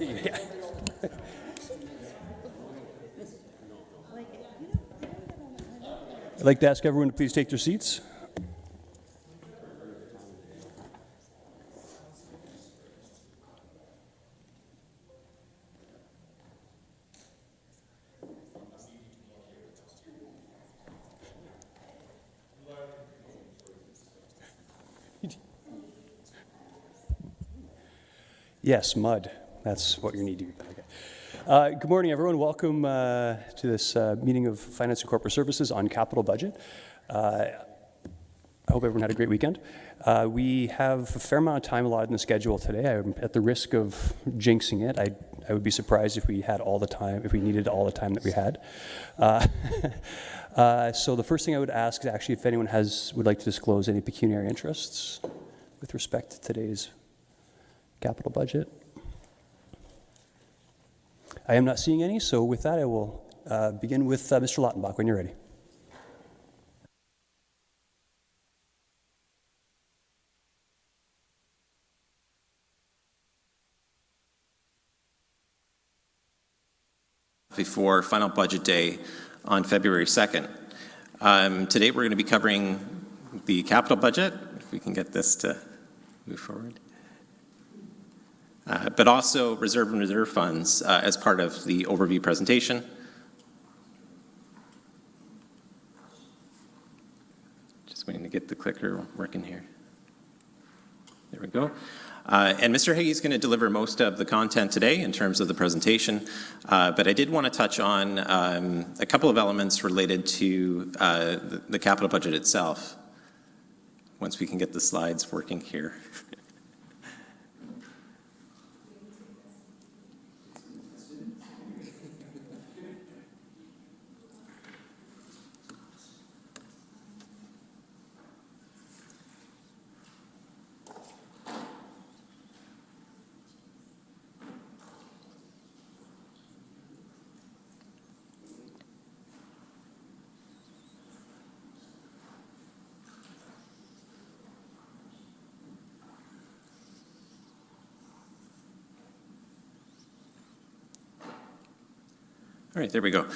Yeah. I'd like to ask everyone to please take their seats. Yes, mud. That's what you need to do. Okay. Good morning, everyone. Welcome to this meeting of Finance and Corporate Services on capital budget. I hope everyone had a great weekend. We have a fair amount of time allotted in the schedule today. I'm at the risk of jinxing it. I would be surprised if we had all the time, if we needed all the time that we had. So the first thing I would ask is actually if anyone would like to disclose any pecuniary interests with respect to today's capital budget. I am not seeing any, so with that I will begin with Mr. Lautenbach when you're ready. Before final budget day on February 2nd. Today we're going to be covering the capital budget, if we can get this to move forward. But also reserve and reserve funds as part of the overview presentation. Just waiting to get the clicker working here. There we go. And Mr. Hagee is going to deliver most of the content today in terms of the presentation, but I did want to touch on a couple of elements related to the capital budget itself, once we can get the slides working here. All right, there we go.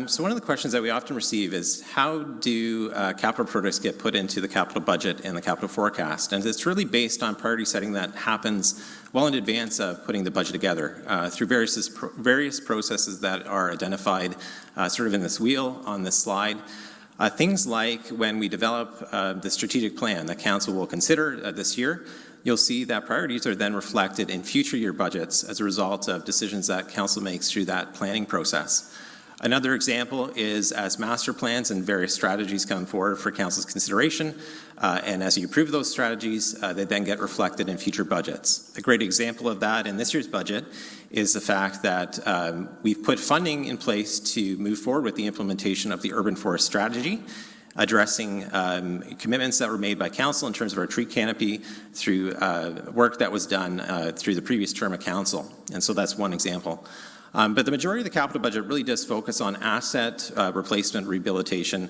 So one of the questions that we often receive is how do capital projects get put into the capital budget and the capital forecast? And it's really based on priority setting that happens well in advance of putting the budget together through various processes that are identified sort of in this wheel on this slide. Things like when we develop the strategic plan that Council will consider this year, you'll see that priorities are then reflected in future year budgets as a result of decisions that Council makes through that planning process. Another example is as master plans and various strategies come forward for Council's consideration, and as you approve those strategies, they then get reflected in future budgets. A great example of that in this year's budget is the fact that we've put funding in place to move forward with the implementation of the urban forest strategy, addressing commitments that were made by Council in terms of our tree canopy through work that was done through the previous term of Council. And so that's one example. But the majority of the capital budget really does focus on asset replacement, rehabilitation,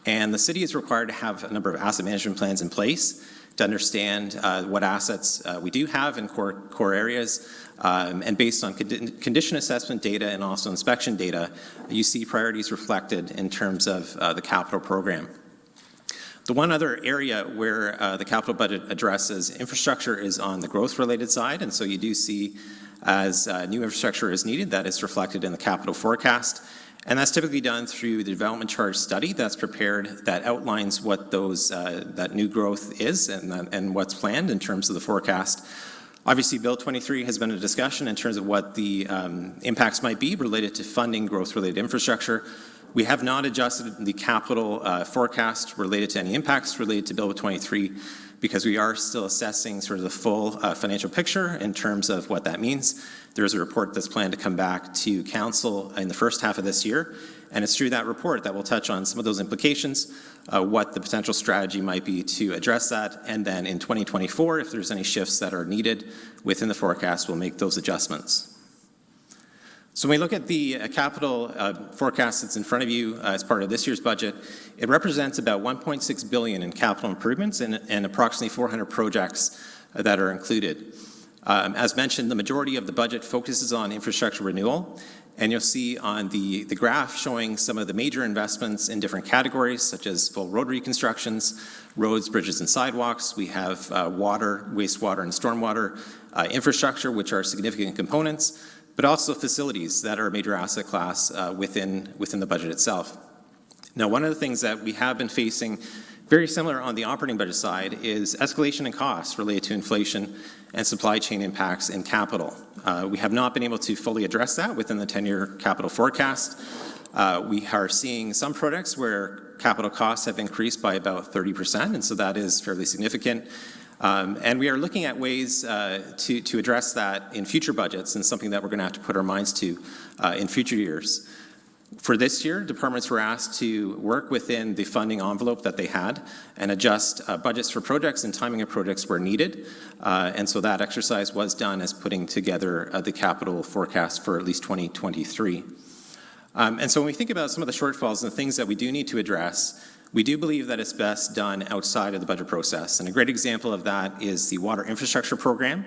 and the city is required to have a number of asset management plans in place to understand what assets we do have in core areas. And based on condition assessment data and also inspection data, you see priorities reflected in terms of the capital program. The one other area where the capital budget addresses infrastructure is on the growth-related side, and so you do see as new infrastructure is needed, that is reflected in the capital forecast. And that's typically done through the development charge study that's prepared that outlines what those that new growth is and what's planned in terms of the forecast. Obviously, Bill 23 has been a discussion in terms of what the impacts might be related to funding growth-related infrastructure. We have not adjusted the capital forecast related to any impacts related to Bill 23 because we are still assessing sort of the full financial picture in terms of what that means. There is a report that's planned to come back to Council in the first half of this year, and it's through that report that we'll touch on some of those implications, what the potential strategy might be to address that, and then in 2024, if there's any shifts that are needed within the forecast, we'll make those adjustments. So when we look at the capital forecast that's in front of you as part of this year's budget, it represents about $1.6 billion in capital improvements and approximately 400 projects that are included. As mentioned, the majority of the budget focuses on infrastructure renewal, and you'll see on the graph showing some of the major investments in different categories, such as full road reconstructions, roads, bridges, and sidewalks. We have water, wastewater, and stormwater infrastructure, which are significant components, but also facilities that are a major asset class within the budget itself. Now, one of the things that we have been facing, very similar on the operating budget side, is escalation in costs related to inflation and supply chain impacts in capital. We have not been able to fully address that within the 10-year capital forecast. We are seeing some projects where capital costs have increased by about 30%, and so that is fairly significant. And we are looking at ways to address that in future budgets, and something that we're going to have to put our minds to in future years. For this year, departments were asked to work within the funding envelope that they had and adjust budgets for projects and timing of projects where needed. And so that exercise was done as putting together the capital forecast for at least 2023. And so when we think about some of the shortfalls and the things that we do need to address, we do believe that it's best done outside of the budget process. And a great example of that is the Water Infrastructure Program,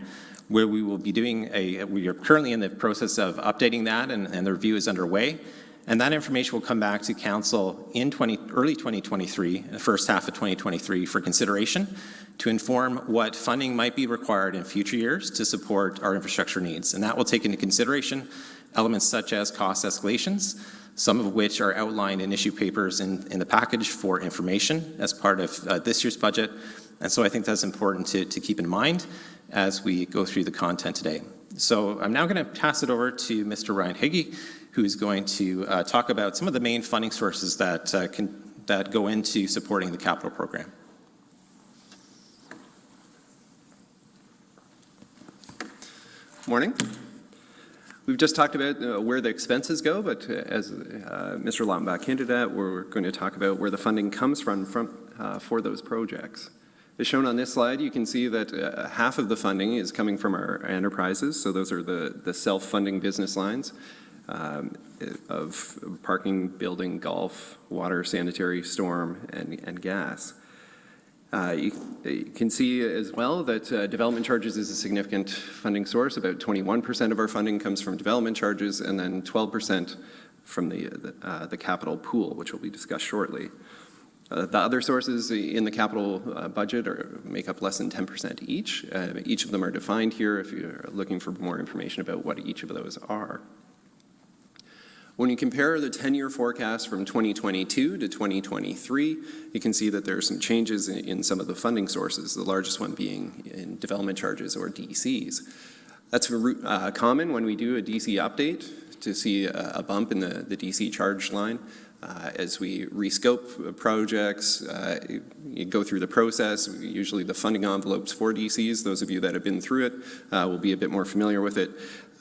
where we will be we are currently in the process of updating that, and the review is underway. And that information will come back to Council in early 2023, in the first half of 2023, for consideration to inform what funding might be required in future years to support our infrastructure needs. And that will take into consideration elements such as cost escalations, some of which are outlined in issue papers in the package for information as part of this year's budget. And so I think that's important to keep in mind as we go through the content today. So I'm now going to pass it over to Mr. Ryan Higgy, who's going to talk about some of the main funding sources that go into supporting the capital program. Morning. We've just talked about where the expenses go, but as Mr. Lautenbach hinted at, we're going to talk about where the funding comes from for those projects. As shown on this slide, you can see that half of the funding is coming from our enterprises, so those are the self-funding business lines of parking, building, golf, water, sanitary, storm, and gas. You can see as well that development charges is a significant funding source. About 21% of our funding comes from development charges, and then 12% from the capital pool, which will be discussed shortly. The other sources in the capital budget make up less than 10% each. Each of them are defined here if you're looking for more information about what each of those are. When you compare the 10-year forecast from 2022 to 2023, you can see that there are some changes in some of the funding sources, the largest one being in development charges, or DCs. That's common when we do a DC update to see a bump in the DC charge line. As we rescope projects, you go through the process. Usually the funding envelopes for DCs, those of you that have been through it will be a bit more familiar with it.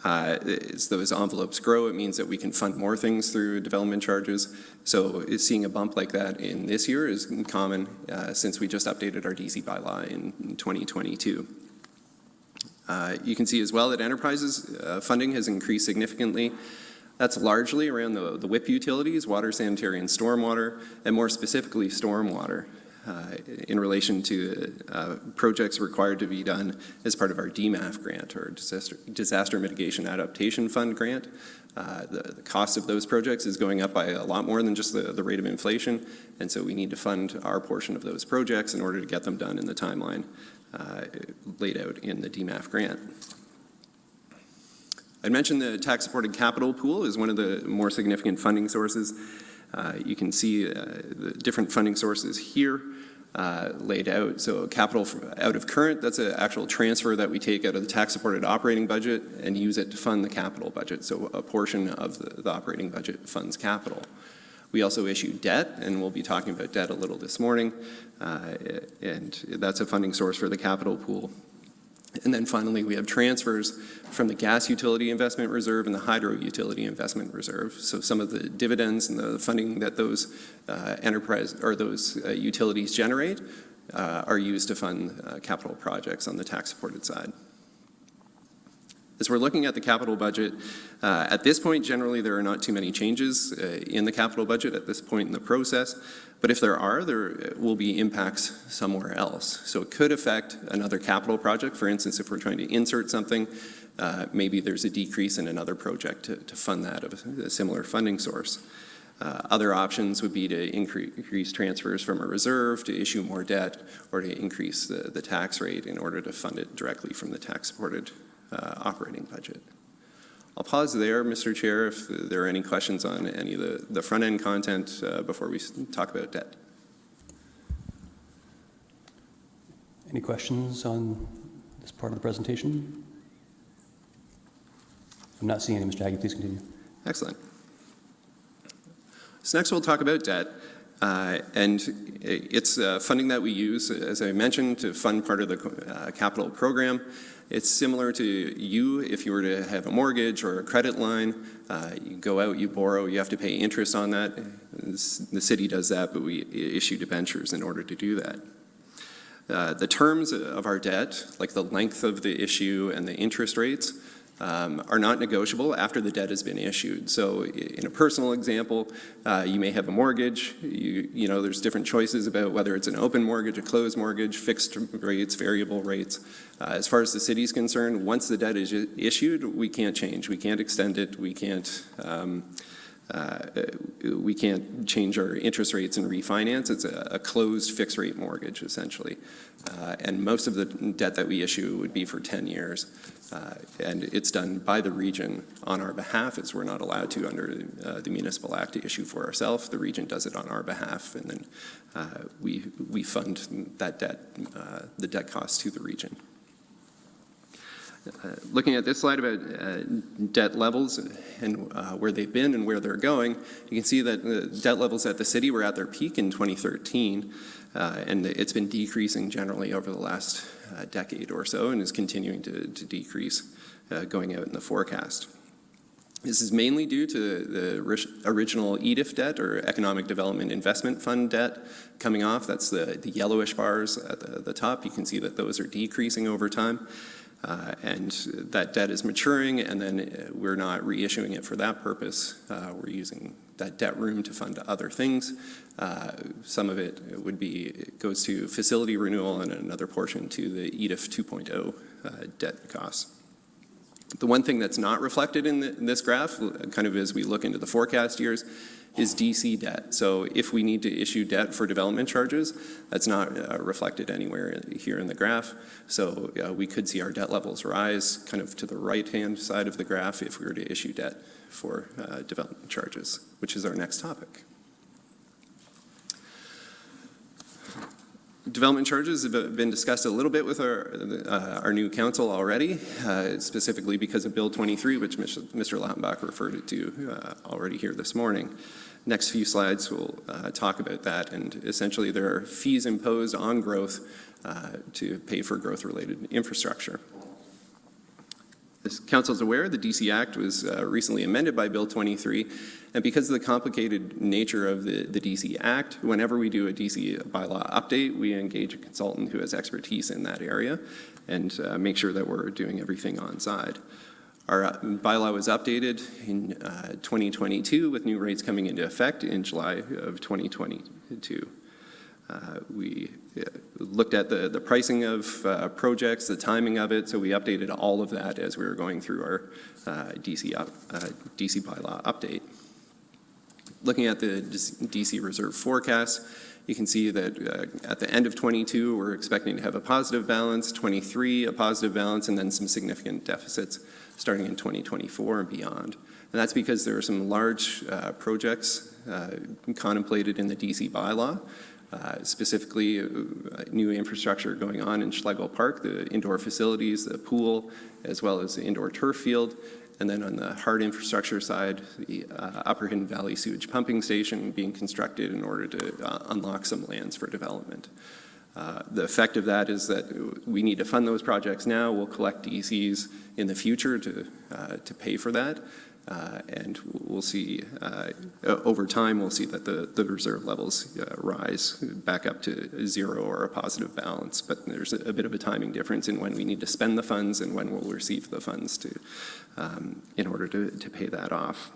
As those envelopes grow, it means that we can fund more things through development charges. So seeing a bump like that in this year is common since we just updated our DC bylaw in 2022. You can see as well that enterprises funding has increased significantly. That's largely around the WIP utilities, water, sanitary, and stormwater, and more specifically stormwater, in relation to projects required to be done as part of our DMAF grant, or Disaster Mitigation Adaptation Fund grant. The cost of those projects is going up by a lot more than just the rate of inflation, and so we need to fund our portion of those projects in order to get them done in the timeline laid out in the DMAF grant. I mentioned the tax-supported capital pool is one of the more significant funding sources. You can see the different funding sources here laid out. So capital out of current, that's an actual transfer that we take out of the tax-supported operating budget and use it to fund the capital budget. So a portion of the operating budget funds capital. We also issue debt, and we'll be talking about debt a little this morning, and that's a funding source for the capital pool. And then finally, we have transfers from the gas utility investment reserve and the hydro utility investment reserve. So some of the dividends and the funding that those utilities generate are used to fund capital projects on the tax-supported side. As we're looking at the capital budget, at this point, generally, there are not too many changes in the capital budget at this point in the process. But if there are, there will be impacts somewhere else. So it could affect another capital project. For instance, if we're trying to insert something, maybe there's a decrease in another project to fund that of a similar funding source. Other options would be to increase transfers from a reserve, to issue more debt, or to increase the tax rate in order to fund it directly from the tax-supported operating budget. I'll pause there, Mr. Chair, if there are any questions on any of the front-end content before we talk about debt. Any questions on this part of the presentation? I'm not seeing any. Mr. Haggie, please continue. Excellent. So next we'll talk about debt. And it's funding that we use, as I mentioned, to fund part of the capital program. It's similar to you if you were to have a mortgage or a credit line. You go out, you borrow, you have to pay interest on that. The city does that, but we issue debentures in order to do that. The terms of our debt, like the length of the issue and the interest rates, are not negotiable after the debt has been issued. So in a personal example, you may have a mortgage. You know, there's different choices about whether it's an open mortgage, a closed mortgage, fixed rates, variable rates. As far as the city is concerned, once the debt is issued, we can't change. We can't extend it. We can't change our interest rates and refinance. It's a closed fixed rate mortgage, essentially. And most of the debt that we issue would be for 10 years. And it's done by the region on our behalf, as we're not allowed to under the Municipal Act to issue for ourselves. The region does it on our behalf, and then we fund that debt, the debt costs to the region. Looking at this slide about debt levels and where they've been and where they're going, you can see that the debt levels at the city were at their peak in 2013, and it's been decreasing generally over the last decade or so and is continuing to decrease going out in the forecast. This is mainly due to the original EDIF debt, or Economic Development Investment Fund debt, coming off. That's the yellowish bars at the top. You can see that those are decreasing over time. And that debt is maturing, and then we're not reissuing it for that purpose. We're using that debt room to fund other things. Some of it goes to facility renewal, and another portion to the EDIF 2.0 debt costs. The one thing that's not reflected in this graph, kind of as we look into the forecast years, is DC debt. So if we need to issue debt for development charges, that's not reflected anywhere here in the graph. So we could see our debt levels rise kind of to the right-hand side of the graph if we were to issue debt for development charges, which is our next topic. Development charges have been discussed a little bit with our new council already, specifically because of Bill 23, which Mr. Lautenbach referred to already here this morning. Next few slides will talk about that, and essentially there are fees imposed on growth to pay for growth-related infrastructure. As council is aware, the DC Act was recently amended by Bill 23, and because of the complicated nature of the DC Act, whenever we do a DC bylaw update, we engage a consultant who has expertise in that area and make sure that we're doing everything on side. Our bylaw was updated in 2022 with new rates coming into effect in July of 2022. We looked at the pricing of projects, the timing of it, so we updated all of that as we were going through our DC bylaw update. Looking at the DC reserve forecast, you can see that at the end of 22, we're expecting to have a positive balance, 23 a positive balance, and then some significant deficits starting in 2024 and beyond. And that's because there are some large projects contemplated in the DC bylaw. Specifically, new infrastructure going on in Schlegel Park, the indoor facilities, the pool, as well as the indoor turf field. And then on the hard infrastructure side, the Upper Hidden Valley Sewage Pumping Station being constructed in order to unlock some lands for development. The effect of that is that we need to fund those projects now. We'll collect DCs in the future to pay for that. And we'll see, over time, we'll see that the reserve levels rise back up to zero or a positive balance. But there's a bit of a timing difference in when we need to spend the funds and when we'll receive the funds in order to pay that off.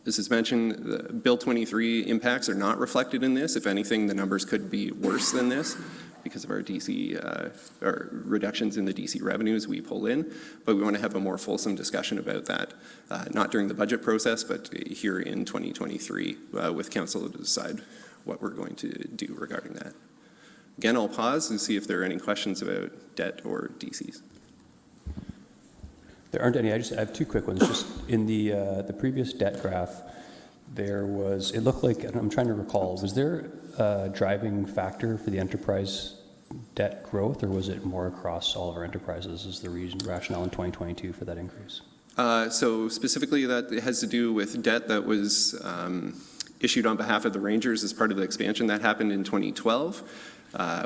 As is mentioned, the Bill 23 impacts are not reflected in this. If anything, the numbers could be worse than this because of our DC, or reductions in the DC revenues we pull in. But we want to have a more fulsome discussion about that, not during the budget process, but here in 2023 with council to decide what we're going to do regarding that. Again, I'll pause and see if there are any questions about debt or DCs. There aren't any. I have two quick ones. Just in the previous debt graph, there was, it looked like, I'm trying to recall, was there a driving factor for the enterprise debt growth, or was it more across all of our enterprises as the rationale in 2022 for that increase? So specifically that has to do with debt that was issued on behalf of the Rangers as part of the expansion that happened in 2012.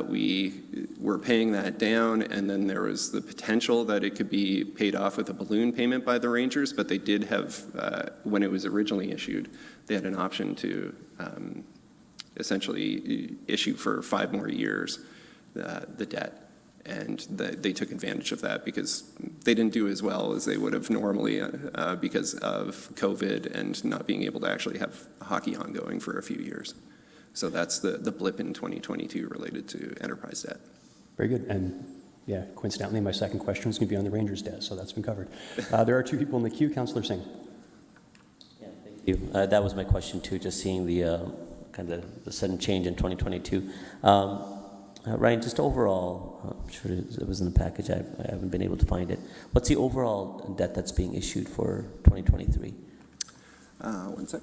We were paying that down, and then there was the potential that it could be paid off with a balloon payment by the Rangers, but they did have, when it was originally issued, they had an option to essentially issue for 5 more years the debt. And they took advantage of that because they didn't do as well as they would have normally because of COVID and not being able to actually have hockey ongoing for a few years. So that's the blip in 2022 related to enterprise debt. Very good. And yeah, coincidentally, my second question was going to be on the Rangers debt, so that's been covered. There are 2 people in the queue. Councillor Singh. Yeah, thank you. That was my question too, just seeing the kind of the sudden change in 2022. Ryan, just overall, I'm sure it was in the package, I haven't been able to find it. What's the overall debt that's being issued for 2023? One sec.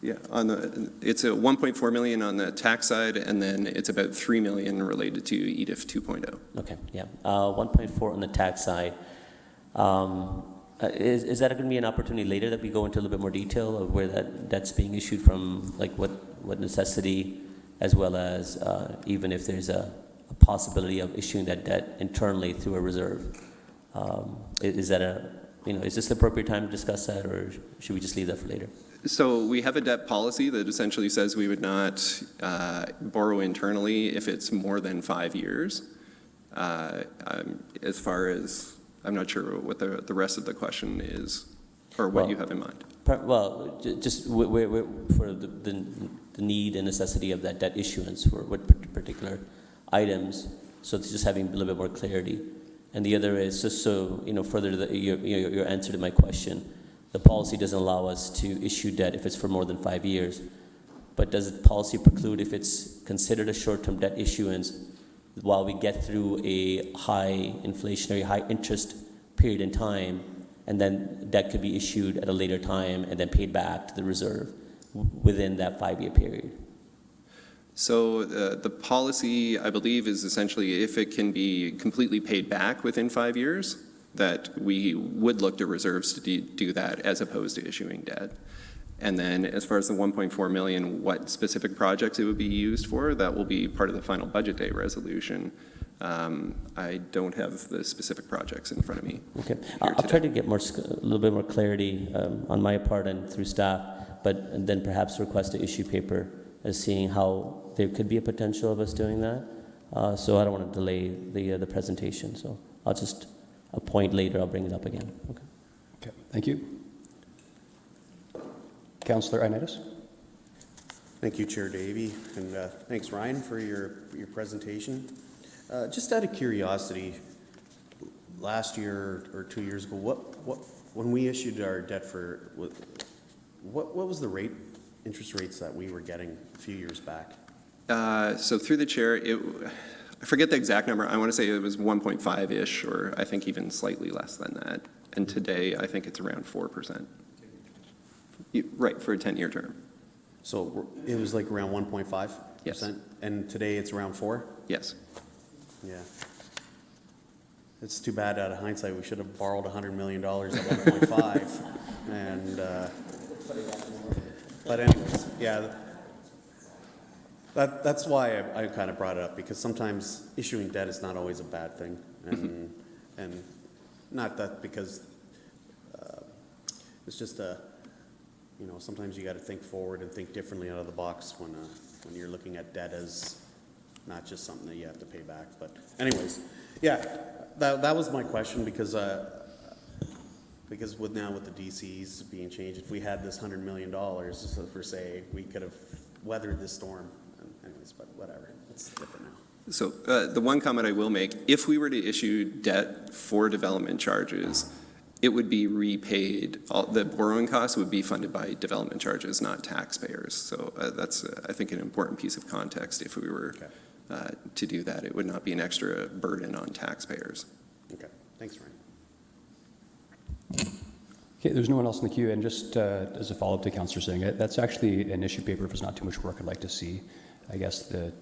Yeah, it's a 1.4 million on the tax side, and then it's about 3 million related to EDIF 2.0. Okay, yeah, 1.4 on the tax side. Is that going to be an opportunity later that we go into a little bit more detail of where that's being issued from, like what necessity, as well as even if there's a possibility of issuing that debt internally through a reserve? Is that is this the appropriate time to discuss that, or should we just leave that for later? So we have a debt policy that essentially says we would not borrow internally if it's more than 5 years. As far as, I'm not sure what the rest of the question is, or what you have in mind. Well, just for the need and necessity of that debt issuance for what particular items, so it's just having a little bit more clarity. And the other is just so, further to your answer to my question, the policy doesn't allow us to issue debt if it's for more than 5 years. But does the policy preclude if it's considered a short-term debt issuance while we get through a high inflationary, high interest period in time, and then debt could be issued at a later time and then paid back to the reserve within that 5-year period? So the policy, I believe, is essentially if it can be completely paid back within 5 years, that we would look to reserves to do that as opposed to issuing debt. And then as far as the 1.4 million, what specific projects it would be used for, that will be part of the final budget day resolution. I don't have the specific projects in front of me. Okay, I'll try to get a little bit more clarity on my part and through staff, but then perhaps request an issue paper as seeing how there could be a potential of us doing that. So I don't want to delay the presentation. So I'll just appoint later. I'll bring it up again. Okay. Okay. Thank you. Councillor Ioannidis. Thank you, Chair Davey, and thanks, Ryan, for your presentation. Just out of curiosity, last year or 2 years ago, when we issued our debt for, what was the interest rates that we were getting a few years back? So through the chair, I forget the exact number. I want to say it was 1.5-ish, or I think even slightly less than that. And today, I think it's around 4%. Right, for a 10-year term. So it was like around 1.5%? Yes. And today it's around 4%? Yes. Yeah. It's too bad out of hindsight. We should have borrowed $100 million at 1.5. And, but anyways, yeah. That's why I kind of brought it up, because sometimes issuing debt is not always a bad thing. And not that because it's just sometimes you got to think forward and think differently out of the box when you're looking at debt as not just something that you have to pay back. But anyways, yeah, that was my question, because with the DCs being changed, if we had this $100 million per se, we could have weathered this storm. Anyways, but whatever, it's different now. So the one comment I will make, if we were to issue debt for development charges, it would be repaid, the borrowing costs would be funded by development charges, not taxpayers. So that's, I think, an important piece of context. If we were to do that, it would not be an extra burden on taxpayers. Okay, thanks, Ryan. Okay, there's no one else in the queue, and just as a follow-up to Councillor Singh, that's actually an issue paper. If it's not too much work, I'd like to see. I guess the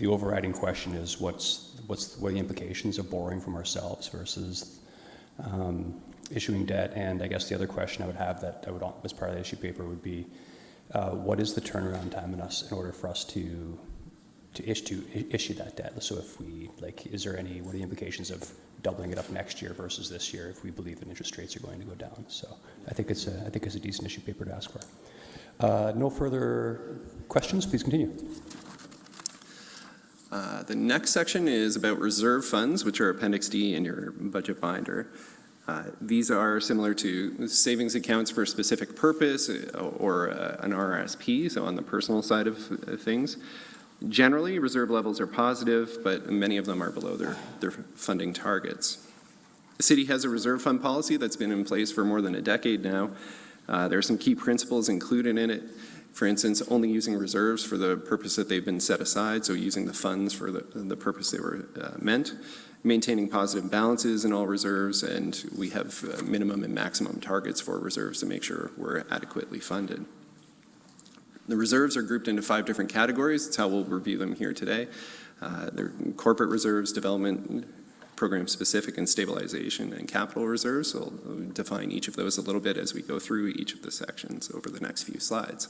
overriding question is what are the implications of borrowing from ourselves versus issuing debt? And I guess the other question I would have that I would, as part of the issue paper, would be what is the turnaround time in order for us to issue that debt? So if we what are the implications of doubling it up next year versus this year if we believe that interest rates are going to go down? So I think it's a decent issue paper to ask for. No further questions. Please continue. The next section is about reserve funds, which are Appendix D in your budget binder. These are similar to savings accounts for a specific purpose or an RRSP, so on the personal side of things. Generally, reserve levels are positive, but many of them are below their funding targets. The city has a reserve fund policy that's been in place for more than a decade now. There are some key principles included in it. For instance, only using reserves for the purpose that they've been set aside, so using the funds for the purpose they were meant, maintaining positive balances in all reserves, and we have minimum and maximum targets for reserves to make sure we're adequately funded. The reserves are grouped into 5 different categories. That's how we'll review them here today. They're corporate reserves, development, program-specific, and stabilization and capital reserves. So we'll define each of those a little bit as we go through each of the sections over the next few slides.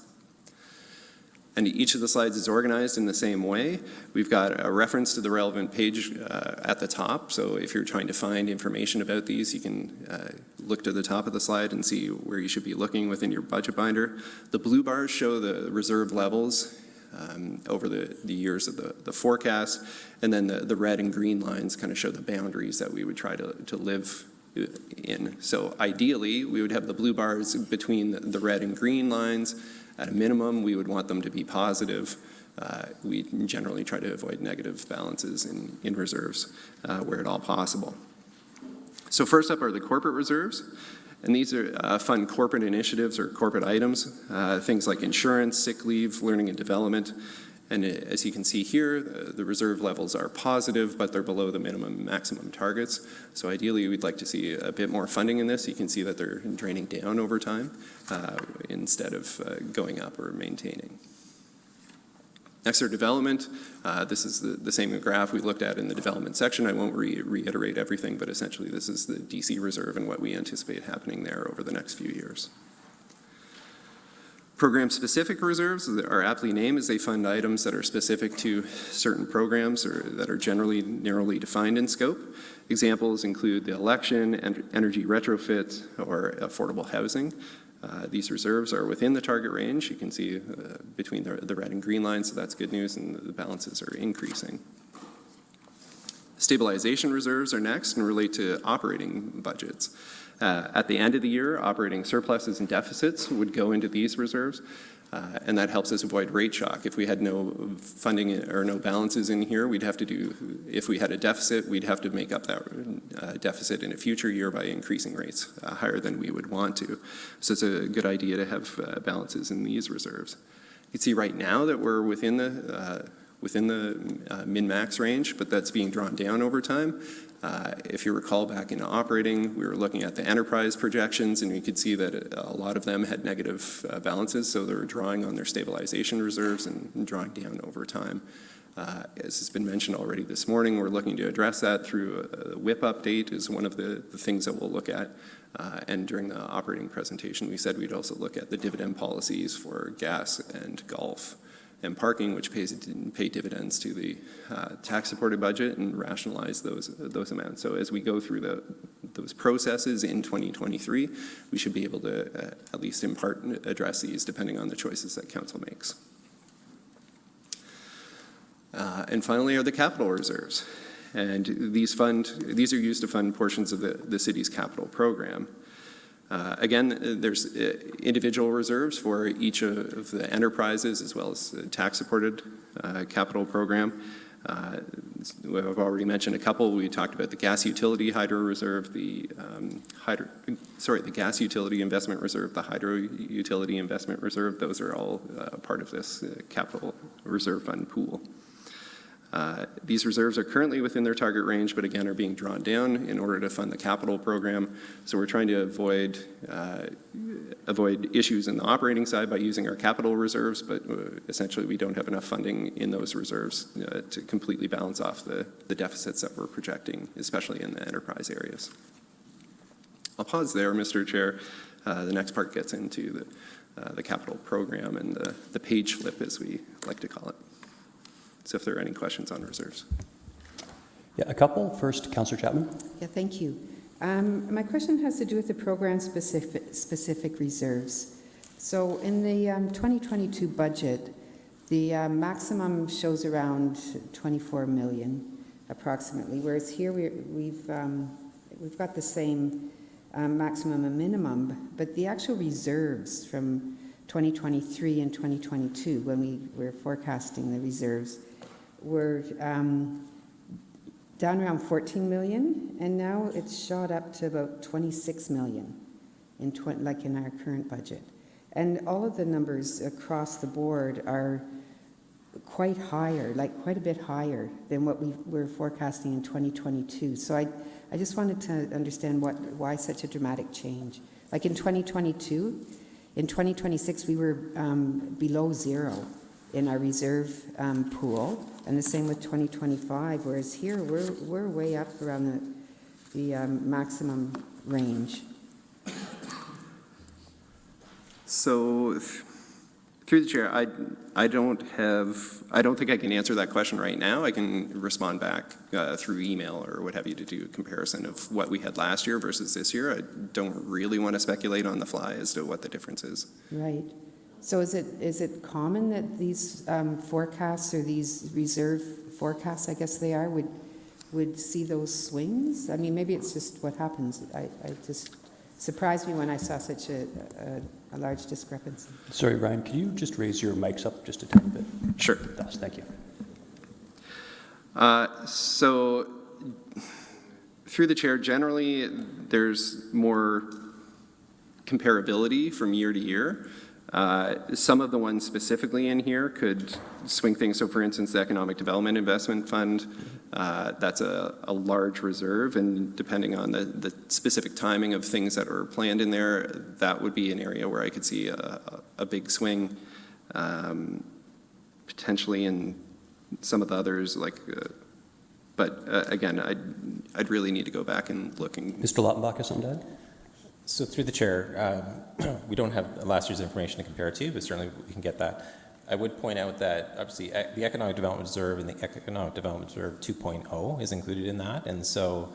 And each of the slides is organized in the same way. We've got a reference to the relevant page at the top. So if you're trying to find information about these, you can look to the top of the slide and see where you should be looking within your budget binder. The blue bars show the reserve levels over the years of the forecast. And then the red and green lines kind of show the boundaries that we would try to live in. So ideally, we would have the blue bars between the red and green lines. At a minimum, we would want them to be positive. We generally try to avoid negative balances in reserves where at all possible. So first up are the corporate reserves. And these are fund corporate initiatives or corporate items, things like insurance, sick leave, learning and development. And as you can see here, the reserve levels are positive, but they're below the minimum and maximum targets. So ideally, we'd like to see a bit more funding in this. You can see that they're draining down over time instead of going up or maintaining. Next are development. This is the same graph we looked at in the development section. I won't reiterate everything, but essentially this is the DC reserve and what we anticipate happening there over the next few years. Program-specific reserves are aptly named as they fund items that are specific to certain programs or that are generally narrowly defined in scope. Examples include the election, energy retrofit, or affordable housing. These reserves are within the target range. You can see between the red and green lines, so that's good news, and the balances are increasing. Stabilization reserves are next and relate to operating budgets. At the end of the year, operating surpluses and deficits would go into these reserves, and that helps us avoid rate shock. If we had no funding or no balances in here, if we had a deficit, we'd have to make up that deficit in a future year by increasing rates higher than we would want to. So it's a good idea to have balances in these reserves. You can see right now that we're within the min-max range, but that's being drawn down over time. If you recall back in operating, we were looking at the enterprise projections, and we could see that a lot of them had negative balances, so they were drawing on their stabilization reserves and drawing down over time. As has been mentioned already this morning, we're looking to address that through a WIP update is one of the things that we'll look at. And during the operating presentation, we said we'd also look at the dividend policies for gas and golf and parking, which pay dividends to the tax-supported budget, and rationalize those amounts. So as we go through those processes in 2023, we should be able to at least in part address these depending on the choices that council makes. And finally are the capital reserves. And these are used to fund portions of the city's capital program. Again, there's individual reserves for each of the enterprises as well as the tax-supported capital program. I've already mentioned a couple. We talked about the gas utility hydro reserve, the gas utility investment reserve, the hydro utility investment reserve. Those are all part of this capital reserve fund pool. These reserves are currently within their target range, but again are being drawn down in order to fund the capital program. So we're trying to avoid issues in the operating side by using our capital reserves, but essentially we don't have enough funding in those reserves to completely balance off the deficits that we're projecting, especially in the enterprise areas. I'll pause there, Mr. Chair. The next part gets into the capital program and the page flip, as we like to call it. So if there are any questions on reserves. Yeah, a couple. First, Councillor Chapman. Yeah, thank you. My question has to do with the program-specific reserves. So in the 2022 budget, the maximum shows around 24 million, approximately, whereas here we've got the same maximum and minimum, but the actual reserves from 2023 and 2022, when we were forecasting the reserves, were down around 14 million, and now it's shot up to about 26 million in our current budget. And all of the numbers across the board are quite higher, like quite a bit higher than what we were forecasting in 2022. So I just wanted to understand why such a dramatic change. Like in 2022, in 2026 we were below zero in our reserve pool, and the same with 2025, whereas here we're way up around the maximum range. So, through the chair, I don't think I can answer that question right now. I can respond back through email or what have you to do a comparison of what we had last year versus this year. I don't really want to speculate on the fly as to what the difference is. Right. So is it common that these forecasts or these reserve forecasts, I guess they are, would see those swings? I mean, maybe it's just what happens. I just surprised me when I saw such a large discrepancy. Sorry, Ryan, could you just raise your mics up just a tiny bit? Sure. Thank you. So, through the chair, generally there's more comparability from year to year. Some of the ones specifically in here could swing things. So for instance, the Economic Development Investment Fund, that's a large reserve, and depending on the specific timing of things that are planned in there, that would be an area where I could see a big swing. Potentially in some of the others, but again, I'd really need to go back and look. Mr. Lautenbach has something to add? So through the chair, we don't have last year's information to compare it to, but certainly we can get that. I would point out that obviously the Economic Development Reserve and the Economic Development Reserve 2.0 is included in that, and so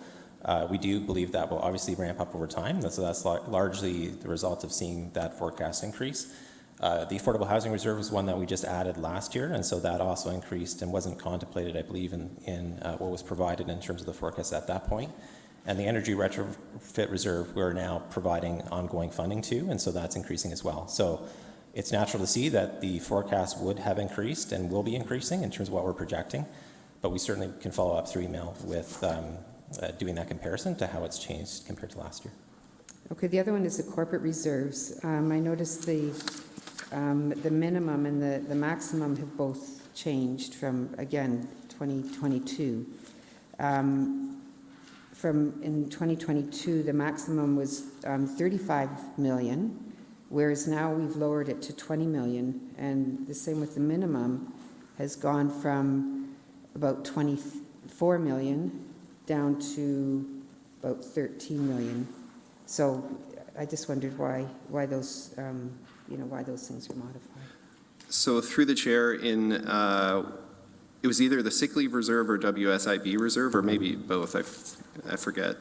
we do believe that will obviously ramp up over time. So that's largely the result of seeing that forecast increase. The Affordable Housing Reserve was one that we just added last year, and so that also increased and wasn't contemplated, I believe, in what was provided in terms of the forecast at that point. And the Energy Retrofit Reserve, we're now providing ongoing funding to, and so that's increasing as well. So it's natural to see that the forecast would have increased and will be increasing in terms of what we're projecting, but we certainly can follow up through email with doing that comparison to how it's changed compared to last year. Okay, the other one is the corporate reserves. I noticed the minimum and the maximum have both changed from, again, 2022. In 2022, the maximum was 35 million, whereas now we've lowered it to 20 million, and the same with the minimum has gone from about 24 million down to about 13 million. So I just wondered why those why those things were modified. So through the chair, it was either the sick leave reserve or WSIB reserve, or maybe both, I forget.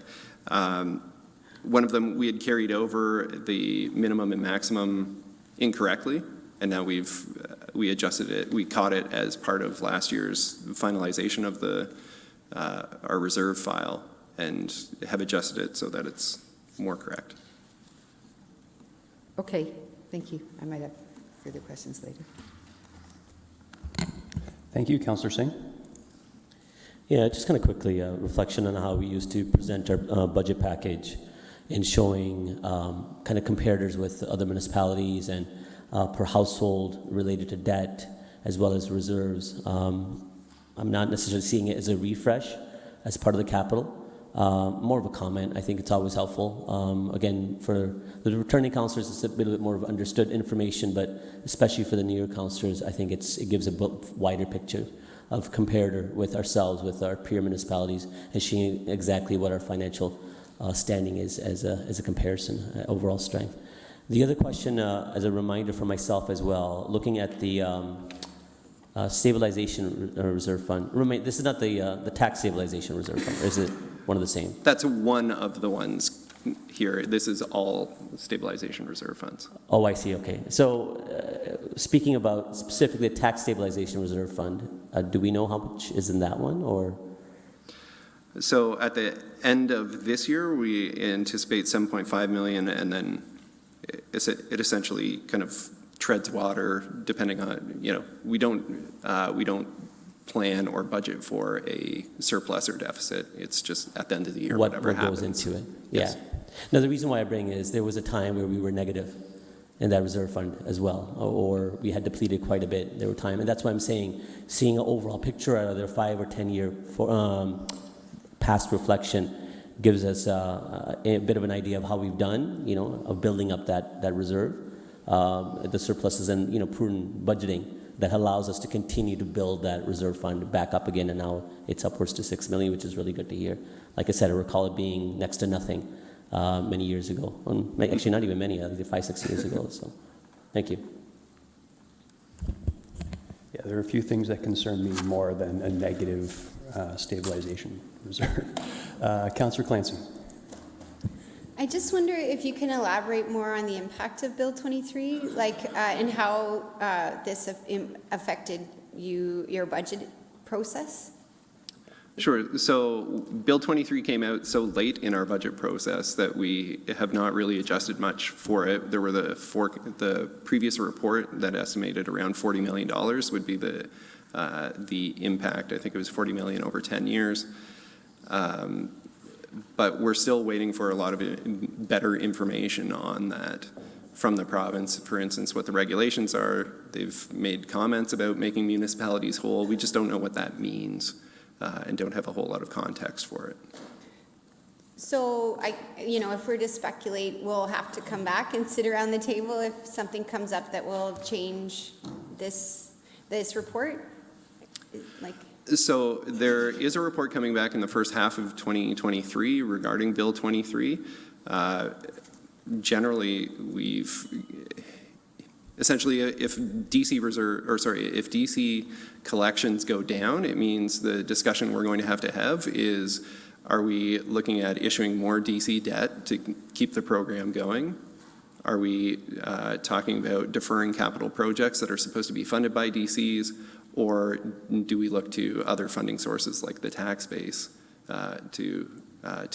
One of them, we had carried over the minimum and maximum incorrectly, and now we adjusted it. We caught it as part of last year's finalization of our reserve file, and have adjusted it so that it's more correct. Okay, thank you. I might have further questions later. Thank you, Councillor Singh. Yeah, just kind of quickly, reflection on how we used to present our budget package in showing kind of comparators with other municipalities and per household related to debt as well as reserves. I'm not necessarily seeing it as a refresh as part of the capital. More of a comment. I think it's always helpful. Again, for the returning councillors, it's a bit more of understood information, but especially for the newer councillors, I think it gives a wider picture of comparator with ourselves, with our peer municipalities, and seeing exactly what our financial standing is as a comparison, overall strength. The other question, as a reminder for myself as well, looking at the stabilization reserve fund. This is not the tax stabilization reserve fund, or is it one of the same? That's one of the ones here. This is all stabilization reserve funds. Oh, I see. Okay. So, speaking about specifically the tax stabilization reserve fund, do we know how much is in that one, or? So at the end of this year, we anticipate 7.5 million, and then it essentially kind of treads water depending on, we don't plan or budget for a surplus or deficit. It's just at the end of the year, whatever happens. What goes into it. Yes. Yeah. Now, the reason why I bring it is there was a time where we were negative in that reserve fund as well, or we had depleted quite a bit. There were times, and that's why I'm saying, seeing an overall picture out of their 5 or 10 year past reflection gives us a bit of an idea of how we've done, of building up that reserve, the surpluses and, prudent budgeting that allows us to continue to build that reserve fund back up again, and now it's upwards to 6 million, which is really good to hear. Like I said, I recall it being next to nothing many years ago. Actually, not even many, I think 5-6 years ago. So, thank you. Yeah, there are a few things that concern me more than a negative stabilization reserve. Councillor Clancy. I just wonder if you can elaborate more on the impact of Bill 23, and how this affected your budget process. Sure. So Bill 23 came out so late in our budget process that we have not really adjusted much for it. There were the previous report that estimated around $40 million would be the impact. I think it was 40 million over 10 years. But we're still waiting for a lot of better information on that from the province. For instance, what the regulations are. They've made comments about making municipalities whole. We just don't know what that means and don't have a whole lot of context for it. So, if we're to speculate, we'll have to come back and sit around the table if something comes up that will change this report? So there is a report coming back in the first half of 2023 regarding Bill 23. Generally, essentially, if DC collections go down, it means the discussion we're going to have is, are we looking at issuing more DC debt to keep the program going? Are we talking about deferring capital projects that are supposed to be funded by DCs? Or do we look to other funding sources like the tax base to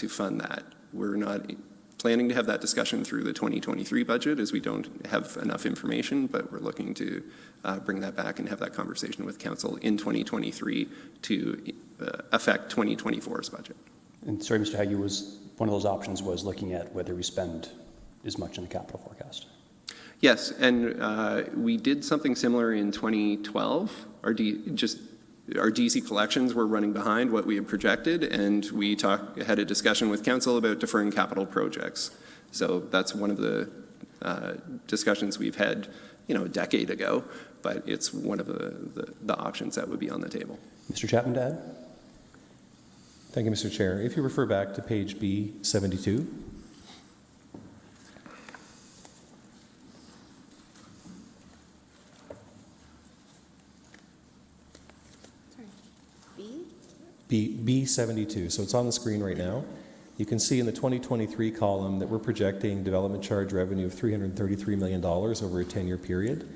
fund that? We're not planning to have that discussion through the 2023 budget, as we don't have enough information, but we're looking to bring that back and have that conversation with council in 2023 to affect 2024's budget. And sorry, Mr. Haggie, one of those options was looking at whether we spend as much in the capital forecast. Yes, and we did something similar in 2012. Our DC collections were running behind what we had projected, and we had a discussion with council about deferring capital projects. So that's one of the discussions we've had, a decade ago, but it's one of the options that would be on the table. Mr. Chapman to add? Thank you, Mr. Chair. If you refer back to page B72, B72, so it's on the screen right now. You can see in the 2023 column that we're projecting development charge revenue of $333 million over a 10-year period.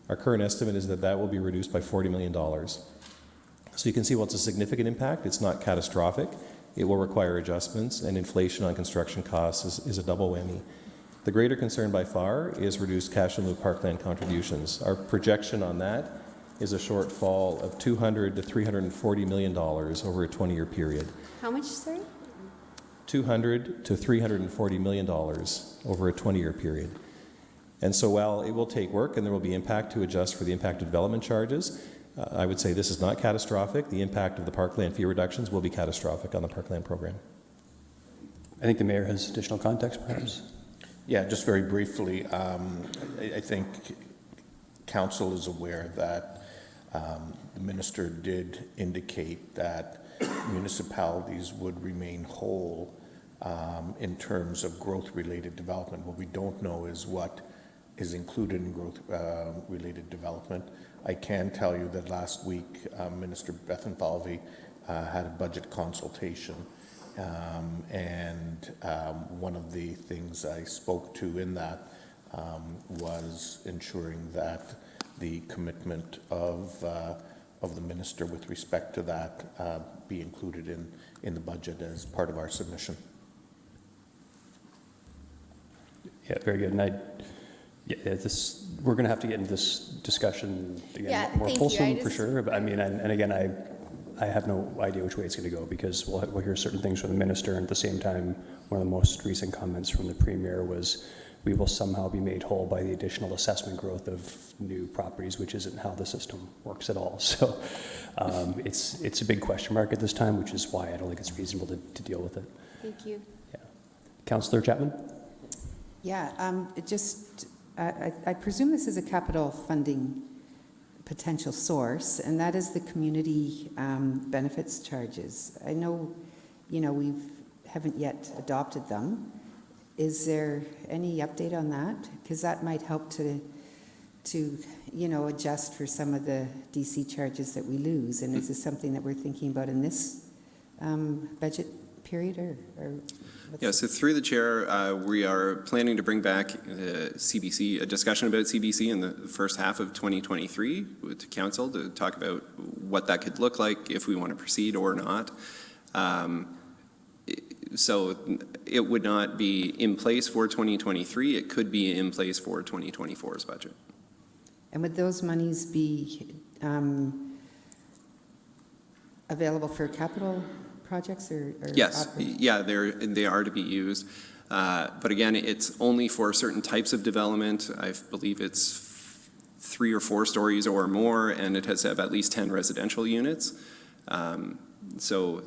Our current estimate is that that will be reduced by $40 million. So you can see while it's a significant impact, it's not catastrophic. It will require adjustments, and inflation on construction costs is a double whammy. The greater concern by far is reduced cash in lieu parkland contributions. Our projection on that is a shortfall of $200 to $340 million over a 20-year period. How much, sorry? $200 to $340 million over a 20-year period. And so while it will take work and there will be impact to adjust for the impact of development charges, I would say this is not catastrophic. The impact of the parkland fee reductions will be catastrophic on the parkland program. I think the mayor has additional context, perhaps. Yeah, just very briefly, I think council is aware that the minister did indicate that municipalities would remain whole in terms of growth-related development. What we don't know is what is included in growth-related development. I can tell you that last week, Minister Bethlenfalvy had a budget consultation, and one of the things I spoke to in that was ensuring that the commitment of the minister with respect to that be included in the budget as part of our submission. Yeah, very good. And we're going to have to get into this discussion again, Yeah, more thank you. fulsome for sure. But I mean, and again, I have no idea which way it's going to go, because we'll hear certain things from the minister, and at the same time, one of the most recent comments from the premier was, we will somehow be made whole by the additional assessment growth of new properties, which isn't how the system works at all. So it's a big question mark at this time, which is why I don't think it's reasonable to deal with it. Thank you. Yeah. Councillor Chapman? Yeah, I presume this is a capital funding potential source, and that is the community benefits charges. I know, we haven't yet adopted them. Is there any update on that? Because that might help to adjust for some of the DC charges that we lose. And is this something that we're thinking about in this budget period, or Yeah, so through the chair, we are planning to bring back CBC, a discussion about CBC in the first half of 2023 to council to talk about what that could look like if we want to proceed or not. So it would not be in place for 2023. It could be in place for 2024's budget. And would those monies be available for capital projects or Yes, operating? yeah, they are to be used. But again, it's only for certain types of development. I believe it's 3 or 4 stories or more, and it has to have at least 10 residential units. So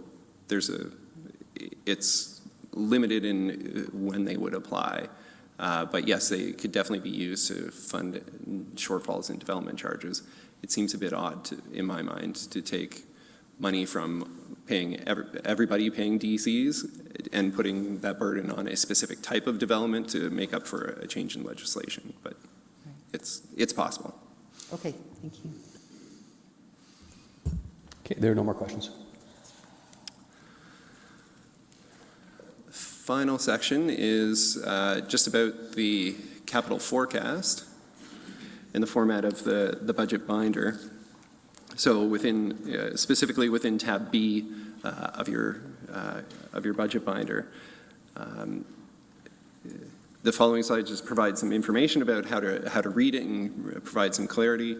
it's limited in when they would apply. But yes, they could definitely be used to fund shortfalls in development charges. It seems a bit odd, in my mind, to take money from paying everybody paying DCs and putting that burden on a specific type of development to make up for a change in legislation. But it's possible. Okay, thank you. Okay, there are no more questions. Final section is just about the capital forecast in the format of the budget binder. So specifically within tab B of your budget binder, the following slides just provide some information about how to read it and provide some clarity.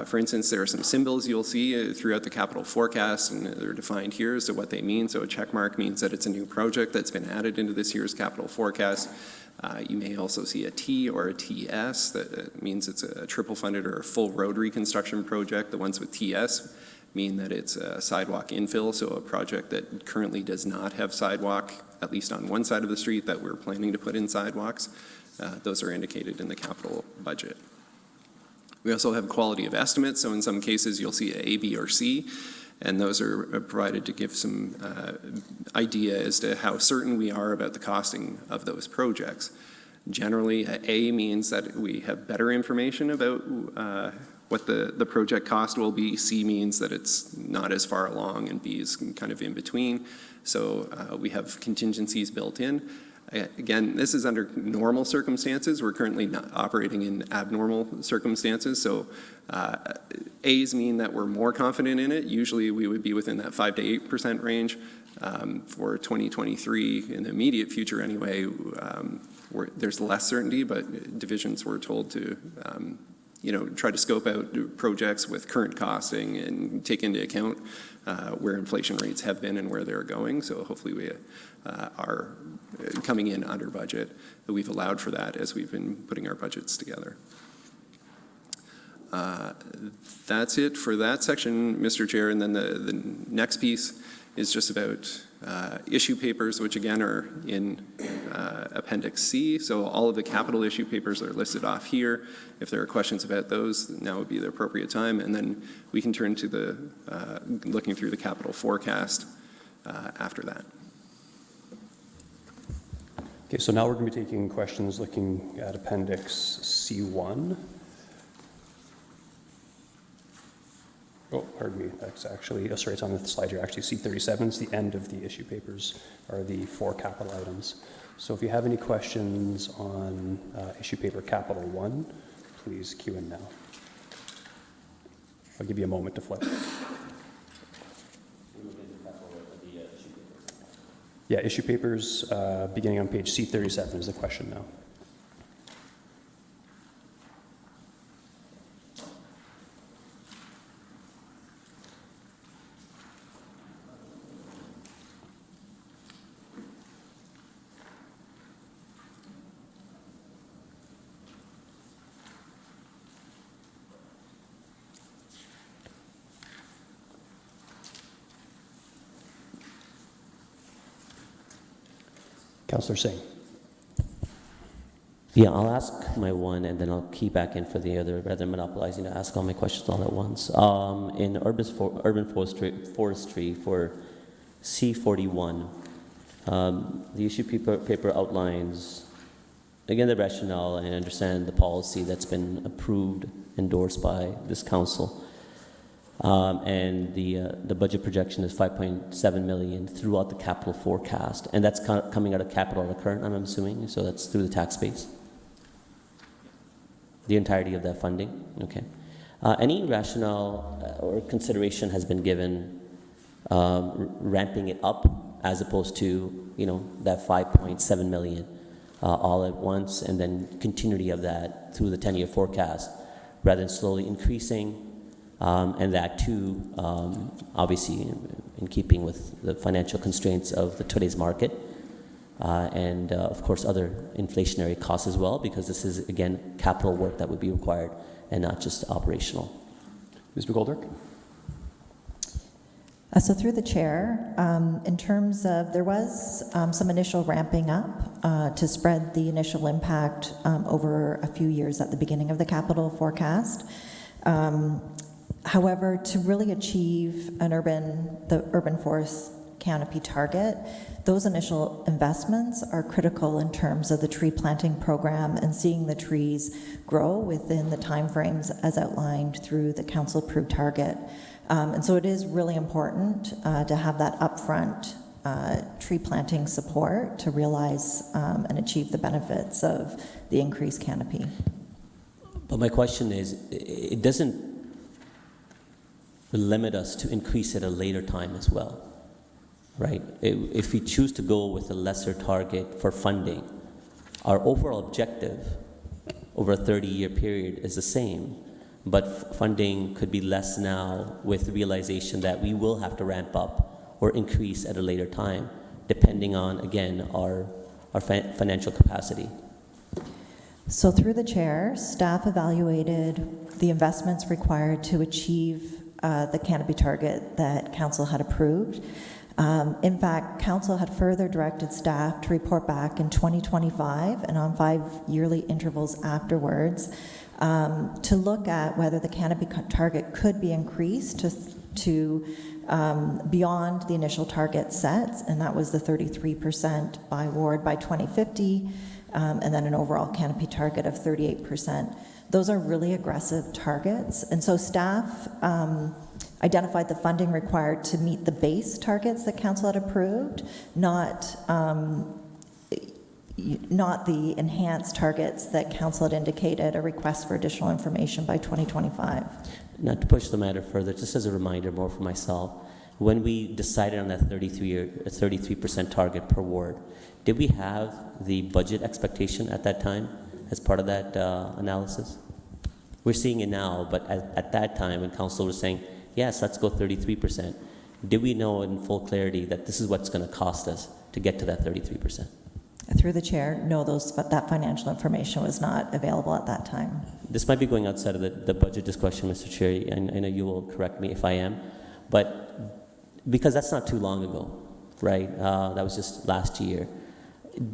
For instance, there are some symbols you'll see throughout the capital forecast, and they're defined here as to what they mean. So a check mark means that it's a new project that's been added into this year's capital forecast. You may also see a T or a TS. That means it's a triple funded or a full road reconstruction project. The ones with TS mean that it's a sidewalk infill, so a project that currently does not have sidewalk, at least on one side of the street, that we're planning to put in sidewalks. Those are indicated in the capital budget. We also have quality of estimates, so in some cases you'll see a B, or C, and those are provided to give some idea as to how certain we are about the costing of those projects. Generally, A means that we have better information about what the project cost will be. C means that it's not as far along, and B is kind of in between. So we have contingencies built in. Again, this is under normal circumstances. We're currently not operating in abnormal circumstances. So A's mean that we're more confident in it. Usually we would be within that 5 to 8% range. For 2023, in the immediate future anyway, there's less certainty, but divisions were told to try to scope out projects with current costing and take into account where inflation rates have been and where they're going. So hopefully we are coming in under budget. We've allowed for that as we've been putting our budgets together. That's it for that section, Mr. Chair. And then the next piece is just about issue papers, which again are in Appendix C. So all of the capital issue papers are listed off here. If there are questions about those, now would be the appropriate time. And then we can turn to the looking through the capital forecast after that. Okay, so now we're going to be taking questions looking at Appendix C1. Oh, pardon me, that's actually, sorry, it's on the slide here. Actually, C37 is the end of the issue papers, are the 4 capital items. So if you have any questions on issue paper capital 1, please cue in now. I'll give you a moment to flip. Yeah, issue papers beginning on page C37 is the question now. Councillor Singh. Yeah, I'll ask my one, and then I'll key back in for the other, rather than monopolizing to ask all my questions all at once. In urban forestry for C41, the issue paper outlines, again, the rationale, and I understand the policy that's been approved, endorsed by this council. And the budget projection is 5.7 million throughout the capital forecast, and that's coming out of capital recurrent, I'm assuming, so that's through the tax base? The entirety of that funding? Okay. Any rationale or consideration has been given ramping it up as opposed to, that 5.7 million all at once, and then continuity of that through the 10-year forecast, rather than slowly increasing? And that too, obviously, in keeping with the financial constraints of today's market, and of course other inflationary costs as well, because this is, again, capital work that would be required and not just operational. Ms. McGoldrick? So through the chair, in terms of, there was some initial ramping up to spread the initial impact over a few years at the beginning of the capital forecast. However, to really achieve the urban forest canopy target, those initial investments are critical in terms of the tree planting program and seeing the trees grow within the timeframes as outlined through the council-approved target. And so it is really important to have that upfront tree planting support to realize and achieve the benefits of the increased canopy. But my question is, it doesn't limit us to increase at a later time as well, right? If we choose to go with a lesser target for funding, our overall objective over a 30-year period is the same, but funding could be less now with the realization that we will have to ramp up or increase at a later time, depending on, again, our financial capacity. So through the chair, staff evaluated the investments required to achieve the canopy target that council had approved. In fact, council had further directed staff to report back in 2025 and on 5 yearly intervals afterwards to look at whether the canopy target could be increased to beyond the initial target set, and that was the 33% by ward by 2050, and then an overall canopy target of 38%. Those are really aggressive targets, and so staff identified the funding required to meet the base targets that council had approved, not the enhanced targets that council had indicated a request for additional information by 2025. Not to push the matter further, just as a reminder more for myself, when we decided on that 33% target per ward, did we have the budget expectation at that time as part of that analysis? We're seeing it now, but at that time when council was saying, yes, let's go 33%, did we know in full clarity that this is what's going to cost us to get to that 33%? Through the chair, no, that financial information was not available at that time. This might be going outside of the budget discussion, Mr. Chair, and I know you will correct me if I am, but because that's not too long ago, right? That was just last year.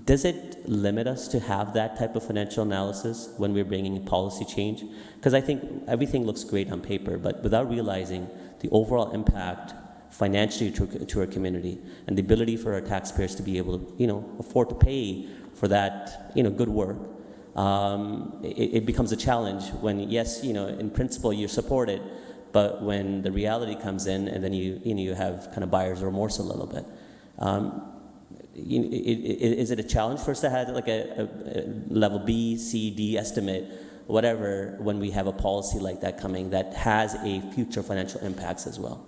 Does it limit us to have that type of financial analysis when we're bringing policy change? Because I think everything looks great on paper, but without realizing the overall impact financially to our community and the ability for our taxpayers to be able to, afford to pay for that, good work, it becomes a challenge when, yes, in principle you support it, but when the reality comes in and then you have kind of buyer's remorse a little bit. Is it a challenge for us to have like a level B, C, D estimate, whatever, when we have a policy like that coming that has a future financial impacts as well?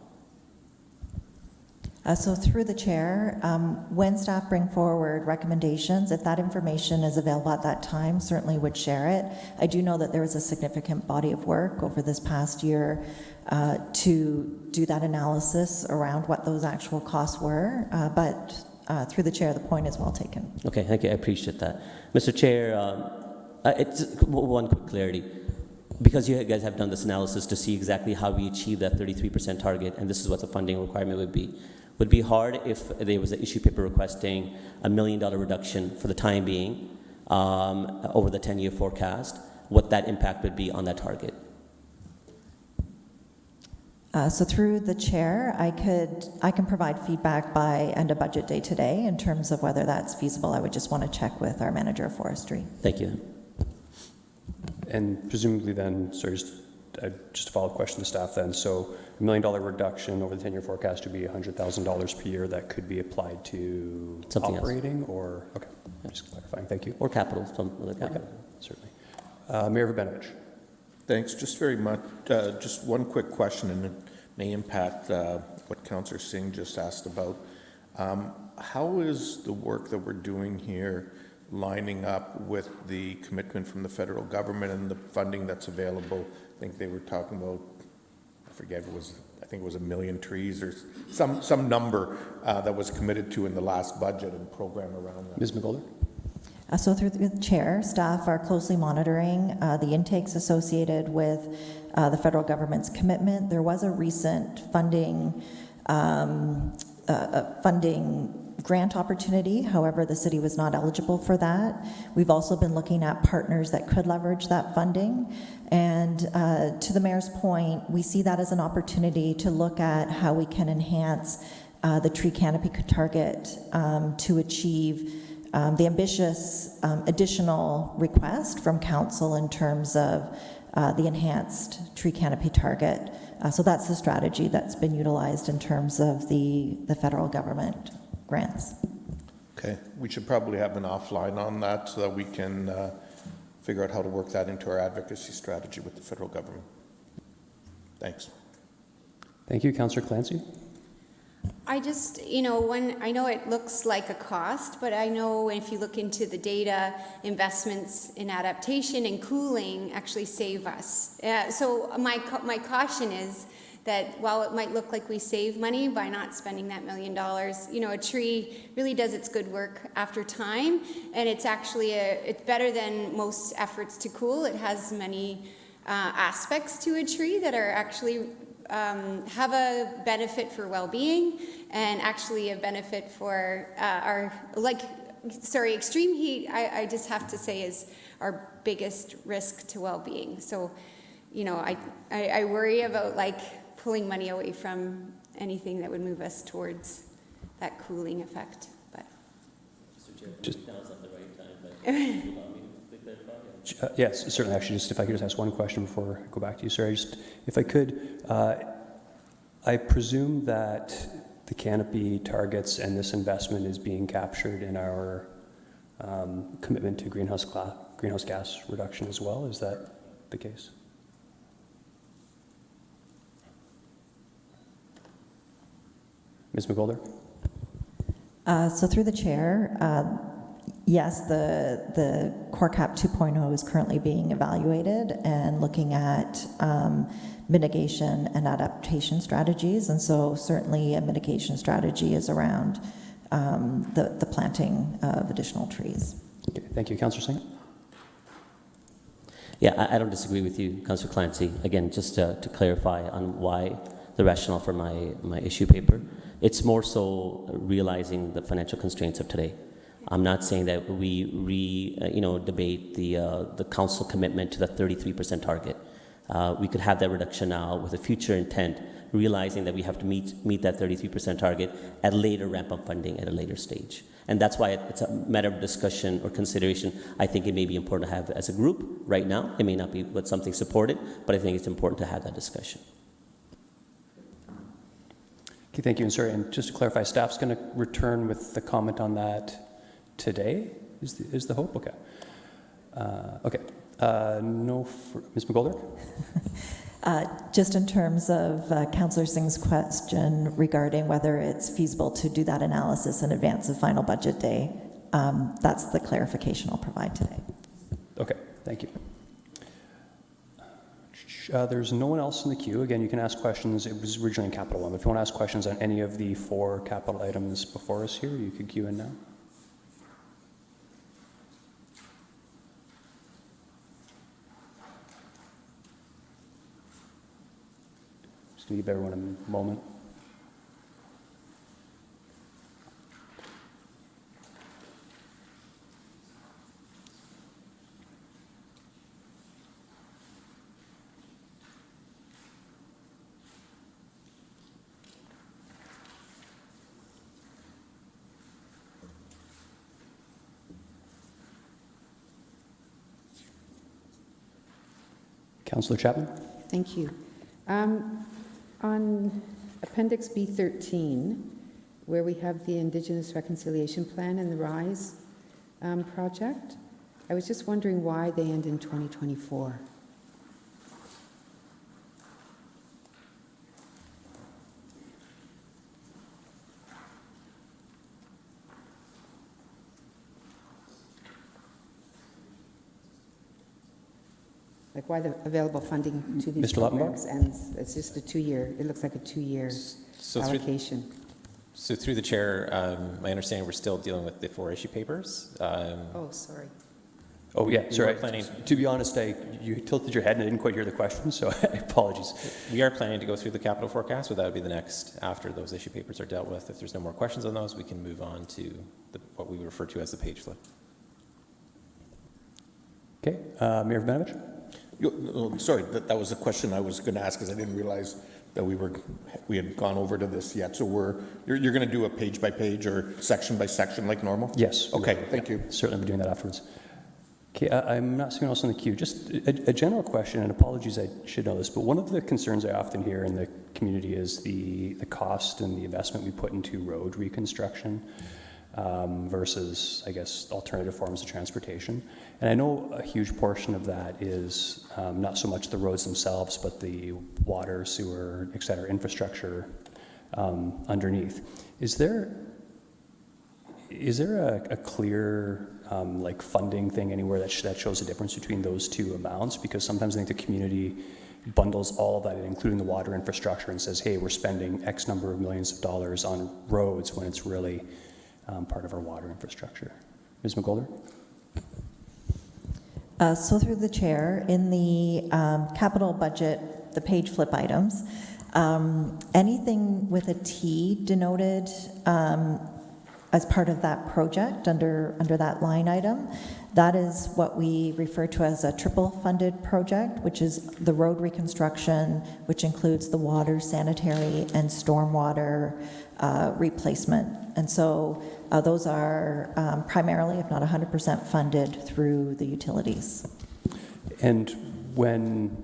So through the chair, when staff bring forward recommendations, if that information is available at that time, certainly would share it. I do know that there was a significant body of work over this past year to do that analysis around what those actual costs were, but through the chair, the point is well taken. Okay, thank you. I appreciate that. Mr. Chair, it's one quick clarity. Because you guys have done this analysis to see exactly how we achieve that 33% target, and this is what the funding requirement would be hard if there was an issue paper requesting $1 million reduction for the time being over the 10-year forecast, what that impact would be on that target. So through the chair, I can provide feedback by end of budget day today in terms of whether that's feasible. I would just want to check with our manager of forestry. Thank you. And presumably then, sorry, just a follow-up question to staff then. So $1 million reduction over the 10-year forecast would be $100,000 per year that could be applied to something operating else. Or, okay, just clarifying, thank you. Or capital, some other capital. Okay, certainly. Mayor Verbenovich. Thanks. Just very much, just one quick question, and it may impact what Councillor Singh just asked about. How is the work that we're doing here lining up with the commitment from the federal government and the funding that's available? I think they were talking about, I forget, I think it was 1 million trees or some number that was committed to in the last budget and program around that. Ms. McGolder? So through the chair, staff are closely monitoring the intakes associated with the federal government's commitment. There was a recent funding grant opportunity. However, the city was not eligible for that. We've also been looking at partners that could leverage that funding. And to the mayor's point, we see that as an opportunity to look at how we can enhance the tree canopy target to achieve the ambitious additional request from council in terms of the enhanced tree canopy target. So that's the strategy that's been utilized in terms of the federal government grants. Okay, we should probably have an offline on that so that we can figure out how to work that into our advocacy strategy with the federal government. Thanks. Thank you. Councillor Clancy? I just, I know it looks like a cost, but I know if you look into the data, investments in adaptation and cooling actually save us. So my caution is that while it might look like we save money by not spending that $1 million, a tree really does its good work after time, and it's actually it's better than most efforts to cool. It has many aspects to a tree that are actually have a benefit for well-being and actually a benefit for extreme heat, I just have to say, is our biggest risk to well-being. So, I worry about pulling money away from anything that would move us towards that cooling effect. But Just, Yes, certainly. Actually, just if I could just ask one question before I go back to you, sir. If I could, I presume that the canopy targets and this investment is being captured in our commitment to greenhouse gas reduction as well. Is that the case? Ms. McGolder? So through the chair, yes, the Core Cap 2.0 is currently being evaluated and looking at mitigation and adaptation strategies. And so certainly a mitigation strategy is around the planting of additional trees. Okay, thank you. Councillor Singh? Yeah, I don't disagree with you, Councillor Clancy. Again, just to clarify on why the rationale for my issue paper, it's more so realizing the financial constraints of today. I'm not saying that we debate the council commitment to the 33% target. We could have that reduction now with a future intent, realizing that we have to meet that 33% target at later ramp-up funding at a later stage. And that's why it's a matter of discussion or consideration. I think it may be important to have as a group right now. It may not be with something supported, but I think it's important to have that discussion. Okay, thank you. And sorry, and just to clarify, staff's going to return with the comment on that today, is the hope? Okay. Okay. Ms. McGolder? Just in terms of Councillor Singh's question regarding whether it's feasible to do that analysis in advance of final budget day, that's the clarification I'll provide today. Okay, thank you. There's no one else in the queue. Again, you can ask questions. It was originally in Capital 1. If you want to ask questions on any of the 4 capital items before us here, you could queue in now. Just going to give everyone a moment. Councillor Chapman? Thank you. On Appendix B13, where we have the Indigenous Reconciliation Plan and the RISE project, I was just wondering why they end in 2024. Like why the available funding to these Mr. Lautenbach? programs ends. It's just a 2-year, it looks like a 2-year allocation. So through the chair, my understanding we're still dealing with the 4 issue papers. Oh, sorry. Oh, yeah, sorry. Planning. To be honest, you tilted your head and I didn't quite hear the question, so apologies. We are planning to go through the capital forecast, but that would be the next after those issue papers are dealt with. If there's no more questions on those, we can move on to what we refer to as the page flip. Okay, Mayor Vanovich? Sorry, that was a question I was going to ask because I didn't realize that we had gone over to this yet. So you're going to do a page by page or section by section like normal? Yes. Okay, thank you. Certainly be doing that afterwards. Okay, I'm not seeing else in the queue. Just a general question, and apologies, I should know this, but one of the concerns I often hear in the community is the cost and the investment we put into road reconstruction versus, I guess, alternative forms of transportation. And I know a huge portion of that is not so much the roads themselves, but the water, sewer, et cetera, infrastructure underneath. Is there a clear like funding thing anywhere that shows the difference between those two amounts? Because sometimes I think the community bundles all of that in, including the water infrastructure, and says, hey, we're spending X number of millions of dollars on roads when it's really part of our water infrastructure. Ms. McGolder? So through the chair, in the capital budget, the page flip items, anything with a T denoted as part of that project under that line item, That is what we refer to as a triple-funded project, which is the road reconstruction, which includes the water, sanitary, and stormwater replacement. And so those are primarily, if not 100%, funded through the utilities. And when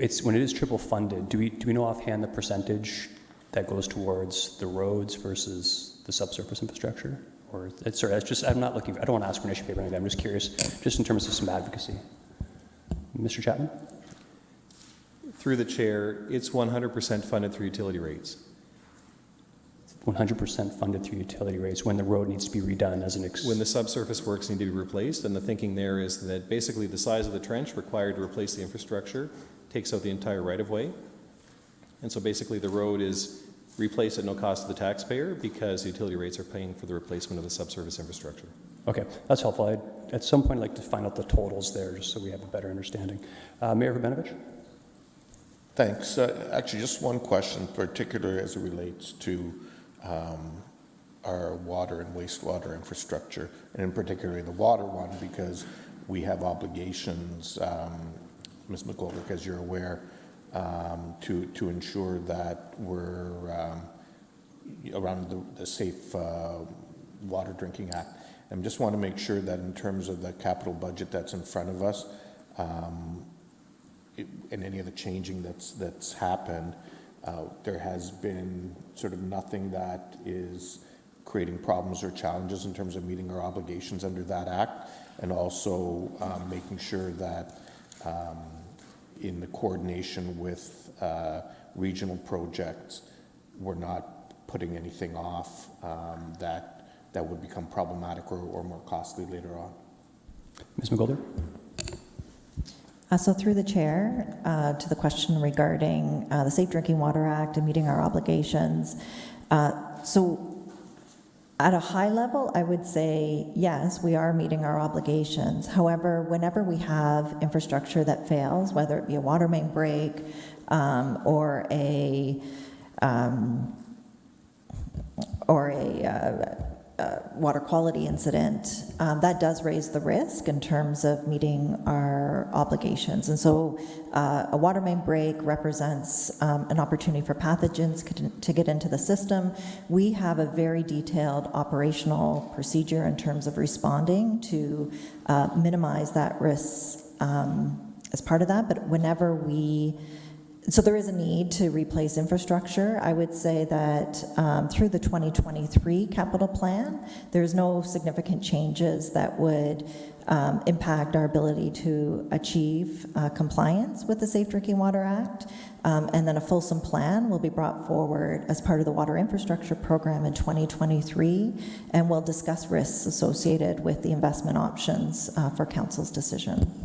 it is triple funded, do we know offhand the percentage that goes towards the roads versus the subsurface infrastructure? Or, sorry, that's just, I'm not looking, I don't want to ask for an issue paper or anything, I'm just curious, just in terms of some advocacy. Mr. Chapman? Through the chair, it's 100% funded through utility rates. 100% funded through utility rates when the road needs to be redone as an When the subsurface works need to be replaced, and the thinking there is that basically the size of the trench required to replace the infrastructure takes out the entire right-of-way. And so basically the road is replaced at no cost to the taxpayer because utility rates are paying for the replacement of the subsurface infrastructure. Okay, that's helpful. I'd at some point like to find out the totals there just so we have a better understanding. Mayor Rabinovich? Thanks. Actually, just one question, particularly as it relates to our water and wastewater infrastructure, and in particular the water one, because we have obligations, Ms. McGoldrick, as you're aware, to ensure that we're around the Safe Water Drinking Act. And just want to make sure that in terms of the capital budget that's in front of us, and any of the changing that's happened, there has been sort of nothing that is creating problems or challenges in terms of meeting our obligations under that act, and also making sure that in the coordination with regional projects, we're not putting anything off that would become problematic or more costly later on. Ms. McGoldrick? So through the chair, to the question regarding the Safe Drinking Water Act and meeting our obligations. So at a high level, I would say, yes, we are meeting our obligations. However, whenever we have infrastructure that fails, whether it be a water main break or a water quality incident, that does raise the risk in terms of meeting our obligations. And so a water main break represents an opportunity for pathogens to get into the system. We have a very detailed operational procedure in terms of responding to minimize that risk as part of that. But whenever so there is a need to replace infrastructure. I would say that through the 2023 capital plan, there's no significant changes that would impact our ability to achieve compliance with the Safe Drinking Water Act. And then a fulsome plan will be brought forward as part of the Water Infrastructure Program in 2023, and we'll discuss risks associated with the investment options for Council's decision.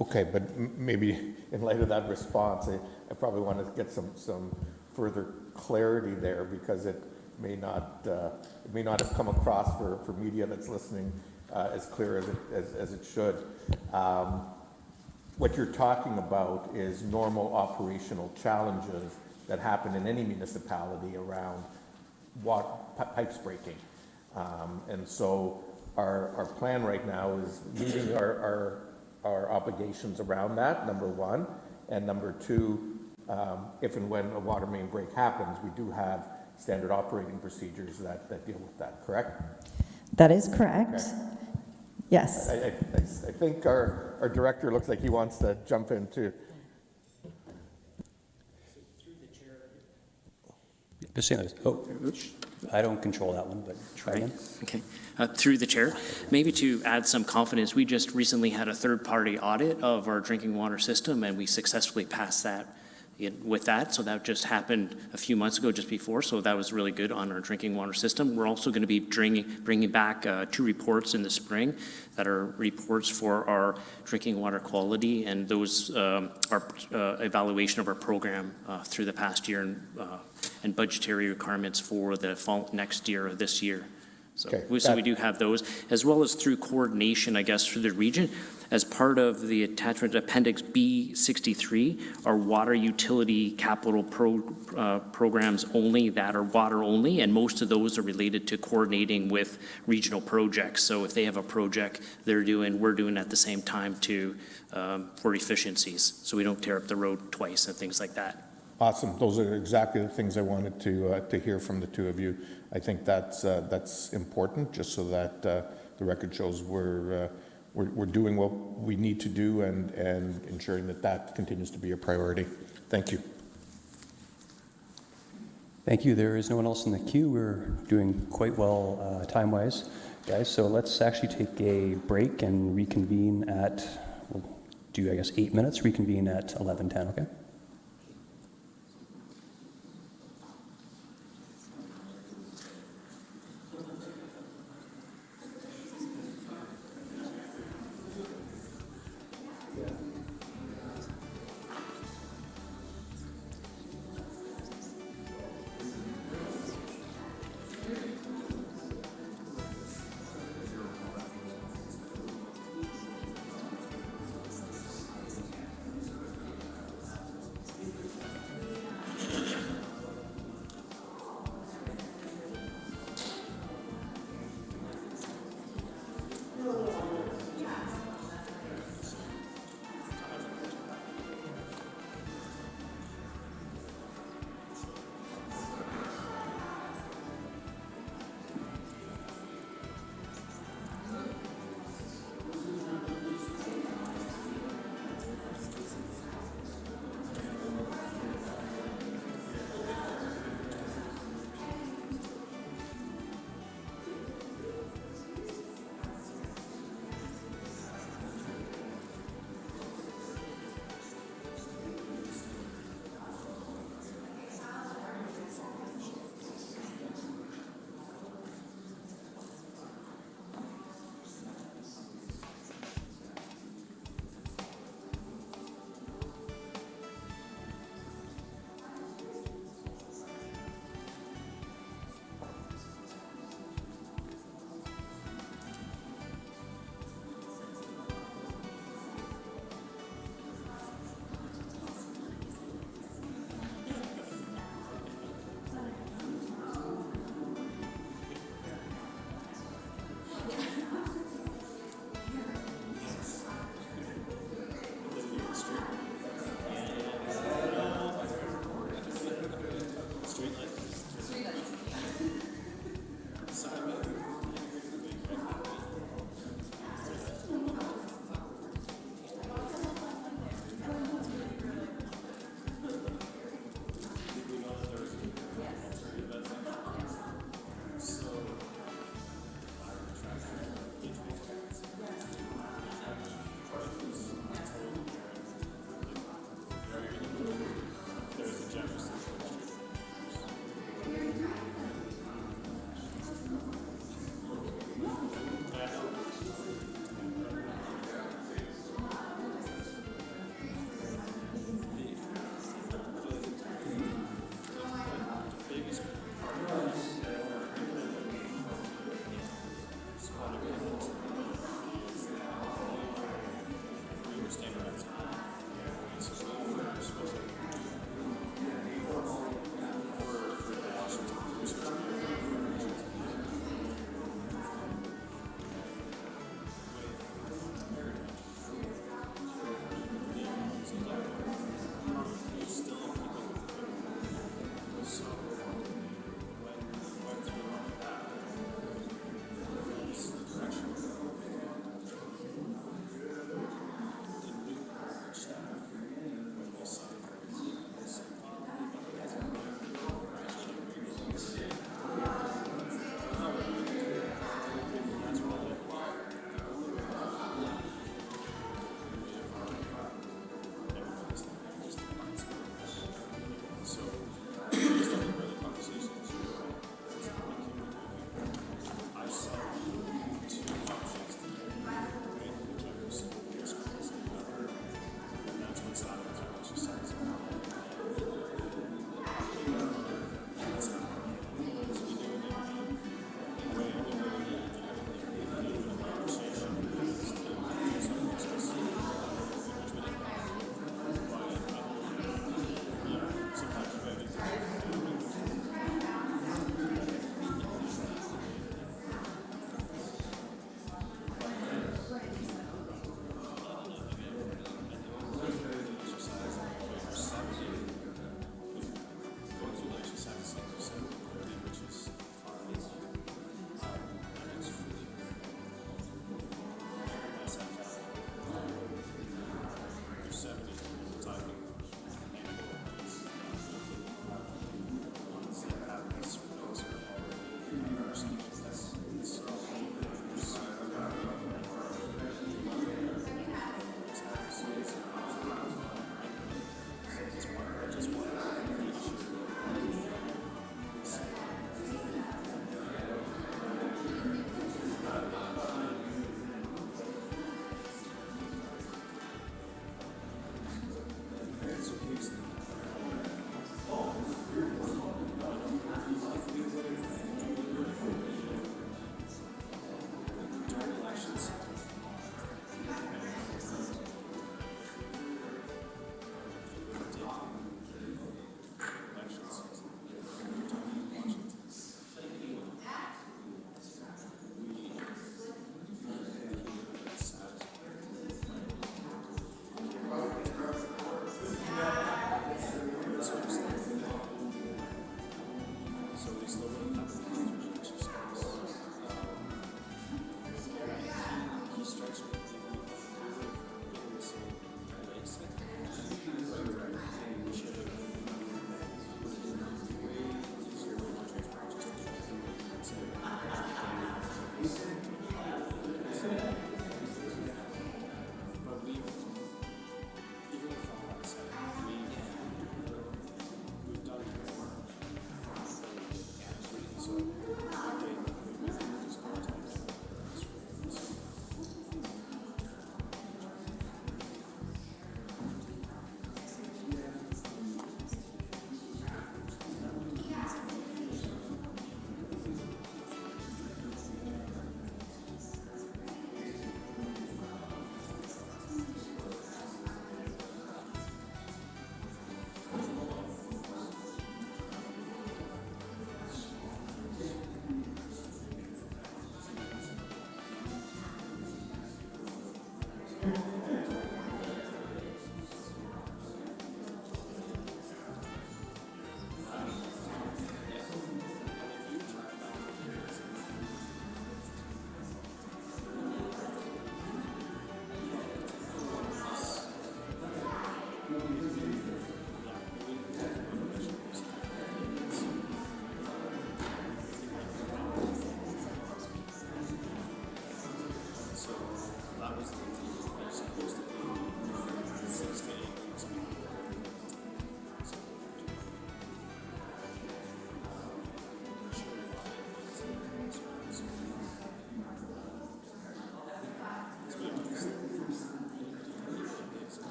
Okay, but maybe in light of that response, I probably want to get some further clarity there, because it may not have come across for media that's listening as clear as it should. What you're talking about is normal operational challenges that happen in any municipality around pipes breaking. And so our plan right now is meeting our obligations around that, number one. And number two, if and when a water main break happens, we do have standard operating procedures that deal with that, correct? That is correct. Okay. Yes. I think our director looks like he wants to jump in too. Just saying this. Oh, I don't control that one, but try again. Okay. Through the chair, maybe to add some confidence, we just recently had a third-party audit of our drinking water system, and we successfully passed that with that. So that just happened a few months ago, just before. So that was really good on our drinking water system. We're also going to be bringing back 2 reports in the spring that are reports for our drinking water quality, and those are evaluation of our program through the past year and budgetary requirements for the fall next year or this year. So, Okay. so we do have those, as well as through coordination, I guess, through the region. as part of the attachment Appendix B63 are water utility capital programs only that are water only, and most of those are related to coordinating with regional projects. So if they have a project they're doing, we're doing at the same time to for efficiencies, so we don't tear up the road twice and things like that. Awesome. Those are exactly the things I wanted to hear from the two of you. I think that's important, just so that the record shows we're doing what we need to do and ensuring that continues to be a priority. Thank you. Thank you. There is no one else in the queue. We're doing quite well time-wise, guys. So let's actually take a break and reconvene at, we'll do, I guess, 8 minutes, reconvene at 11:10, okay?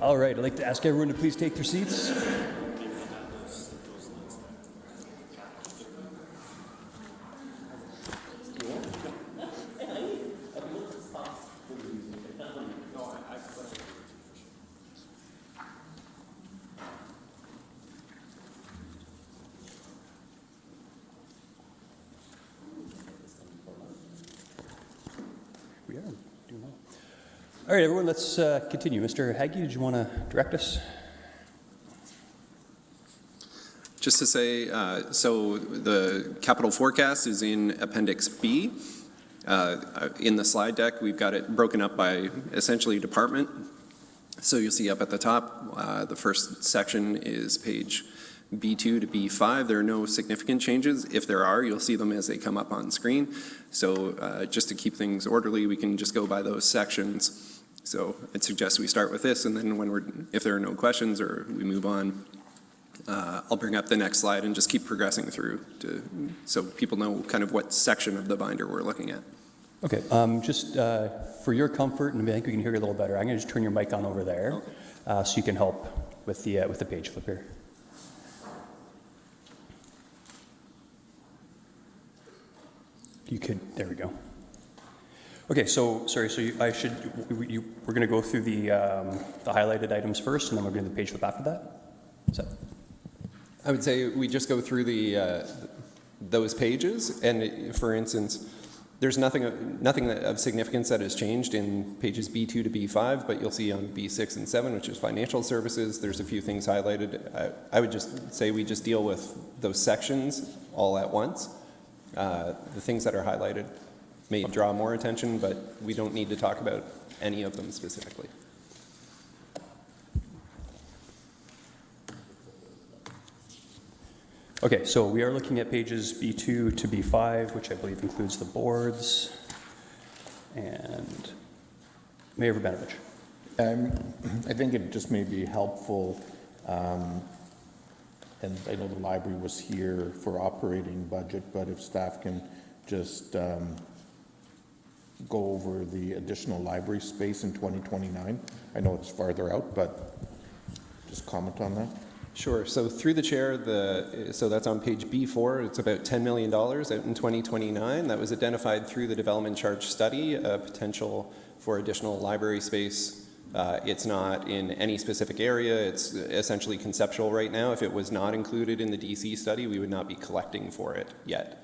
All right, I'd like to ask everyone to please take their seats. We are doing well. All right, everyone, let's continue. Mr. Hagge, did you want to direct us? Just to say, so the capital forecast is in Appendix B. In the slide deck, we've got it broken up by essentially department. So you'll see up at the top, the first section is page B2 to B5. There are no significant changes. If there are, you'll see them as they come up on screen. So just to keep things orderly, we can just go by those sections. So I'd suggest we start with this, and then if there are no questions or we move on, I'll bring up the next slide and just keep progressing through so people know kind of what section of the binder we're looking at. Okay, just for your comfort, and I think we can hear you a little better, I'm going to just turn your mic on over there so you can help with the page flip here. You could, there we go. Okay, so sorry, so we're going to go through the highlighted items first, and then we're going to do the page flip after that? Is that? I would say we just go through those pages, and for instance, there's nothing of significance that has changed in pages B2 to B5, but you'll see on B6 and 7, which is financial services, there's a few things highlighted. I would just say we just deal with those sections all at once. The things that are highlighted may draw more attention, but we don't need to talk about any of them specifically. Okay, so we are looking at pages B2 to B5, which I believe includes the boards. And Mayor Verbenovich. I think it just may be helpful, and I know the library was here for operating budget, but if staff can just go over the additional library space in 2029. I know it's farther out, but just comment on that. Sure. So through the chair, so that's on page B4. It's about $10 million out in 2029. That was identified through the development charge study, potential for additional library space. It's not in any specific area. It's essentially conceptual right now. If it was not included in the DC study, we would not be collecting for it yet.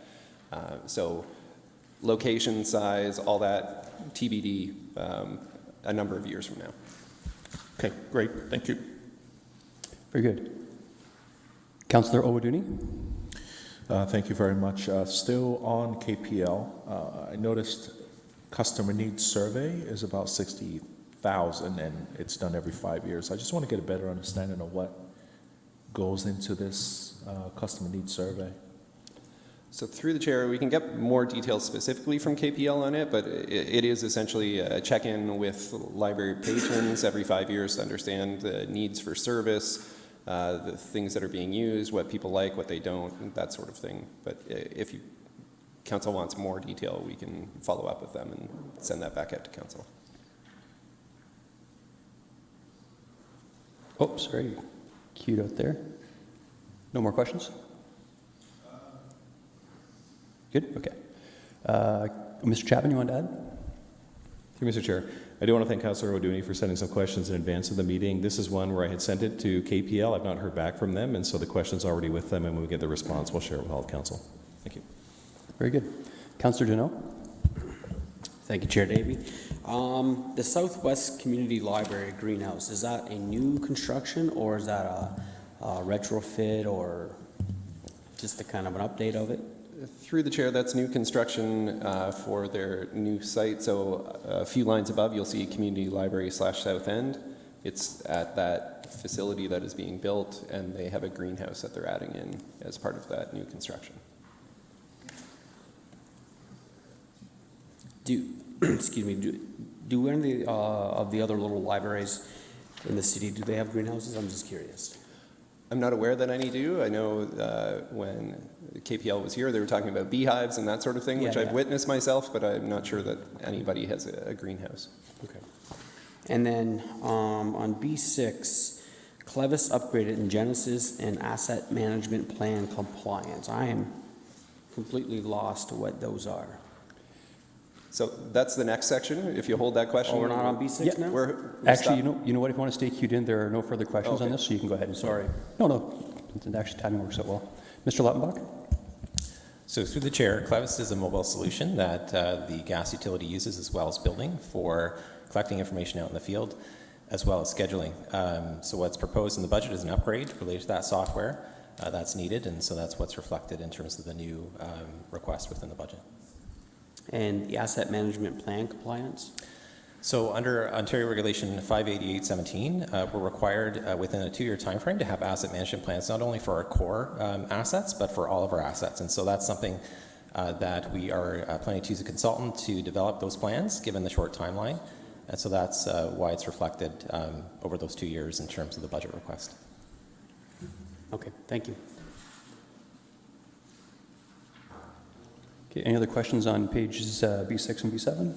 So location, size, all that TBD a number of years from now. Okay, great. Thank you. Very good. Councillor Owaduni. Thank you very much. Still on KPL, I noticed customer needs survey is about 60,000 and it's done every 5 years. I just want to get a better understanding of what goes into this customer needs survey. So through the chair, we can get more details specifically from KPL on it, but it is essentially a check-in with library patrons every 5 years to understand the needs for service, the things that are being used, what people like, what they don't, that sort of thing. But if council wants more detail, we can follow up with them and send that back out to council. Oh, sorry, queued out there. No more questions? Good, okay. Mr. Chapman, you want to add? Thank you, Mr. Chair. I do want to thank Councillor O'Dooney for sending some questions in advance of the meeting. This is one where I had sent it to KPL. I've not heard back from them, and so the question's already with them, and when we get the response, we'll share it with all of council. Thank you. Very good. Councillor Deneau. Thank you, Chair Davey. The Southwest Community Library greenhouse, is that a new construction or is that a retrofit or just a kind of an update of it? Through the chair, that's new construction for their new site. So a few lines above, you'll see Community Library / South End. It's at that facility that is being built, and they have a greenhouse that they're adding in as part of that new construction. Excuse me, do any of the other little libraries in the city, do they have greenhouses? I'm just curious. I'm not aware that any do. I know when KPL was here, they were talking about beehives and that sort of thing, which I've witnessed myself, but I'm not sure that anybody has a greenhouse. Okay. And then on B6, Clevis upgraded in Genesis and asset management plan compliance. I am completely lost to what those are. So that's the next section, if you hold that question. Oh, we're not on B6 now? We're Actually, stopped. you know what, if you want to stay queued in, there are no further questions on Okay. this, so you can go ahead and. Sorry. No, actually timing works out well. Mr. Lautenbach? So through the chair, Clevis is a mobile solution that the gas utility uses as well as building for collecting information out in the field, as well as scheduling. So what's proposed in the budget is an upgrade related to that software that's needed, and so that's what's reflected in terms of the new request within the budget. And the asset management plan compliance? So under Ontario Regulation 58817, we're required within a 2-year time frame to have asset management plans, not only for our core assets, but for all of our assets. And so that's something that we are planning to use a consultant to develop those plans, given the short timeline. And so that's why it's reflected over those 2 years in terms of the budget request. Okay, thank you. Okay, any other questions on pages B6 and B7?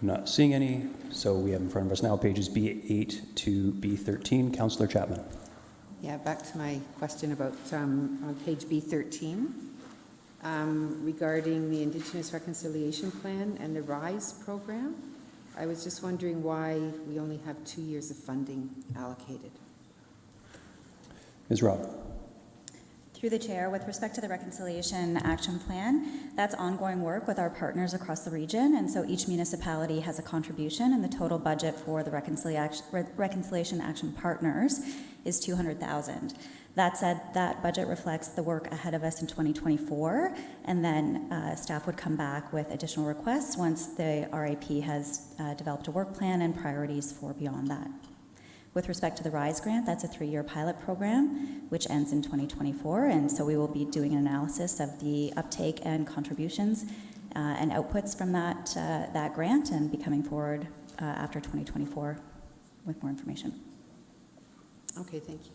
I'm not seeing any, so we have in front of us now pages B8 to B13. Councillor Chapman. Yeah, back to my question about on page B13 regarding the Indigenous Reconciliation Plan and the RISE program. I was just wondering why we only have 2 years of funding allocated. Ms. Robb. Through the chair, with respect to the Reconciliation Action Plan, that's ongoing work with our partners across the region, and so each municipality has a contribution, and the total budget for the Reconciliation Action Partners is $200,000. That said, that budget reflects the work ahead of us in 2024, and then staff would come back with additional requests once the RAP has developed a work plan and priorities for beyond that. With respect to the RISE grant, that's a 3-year pilot program, which ends in 2024, and so we will be doing an analysis of the uptake and contributions and outputs from that grant, and be coming forward after 2024 with more information. Okay, thank you.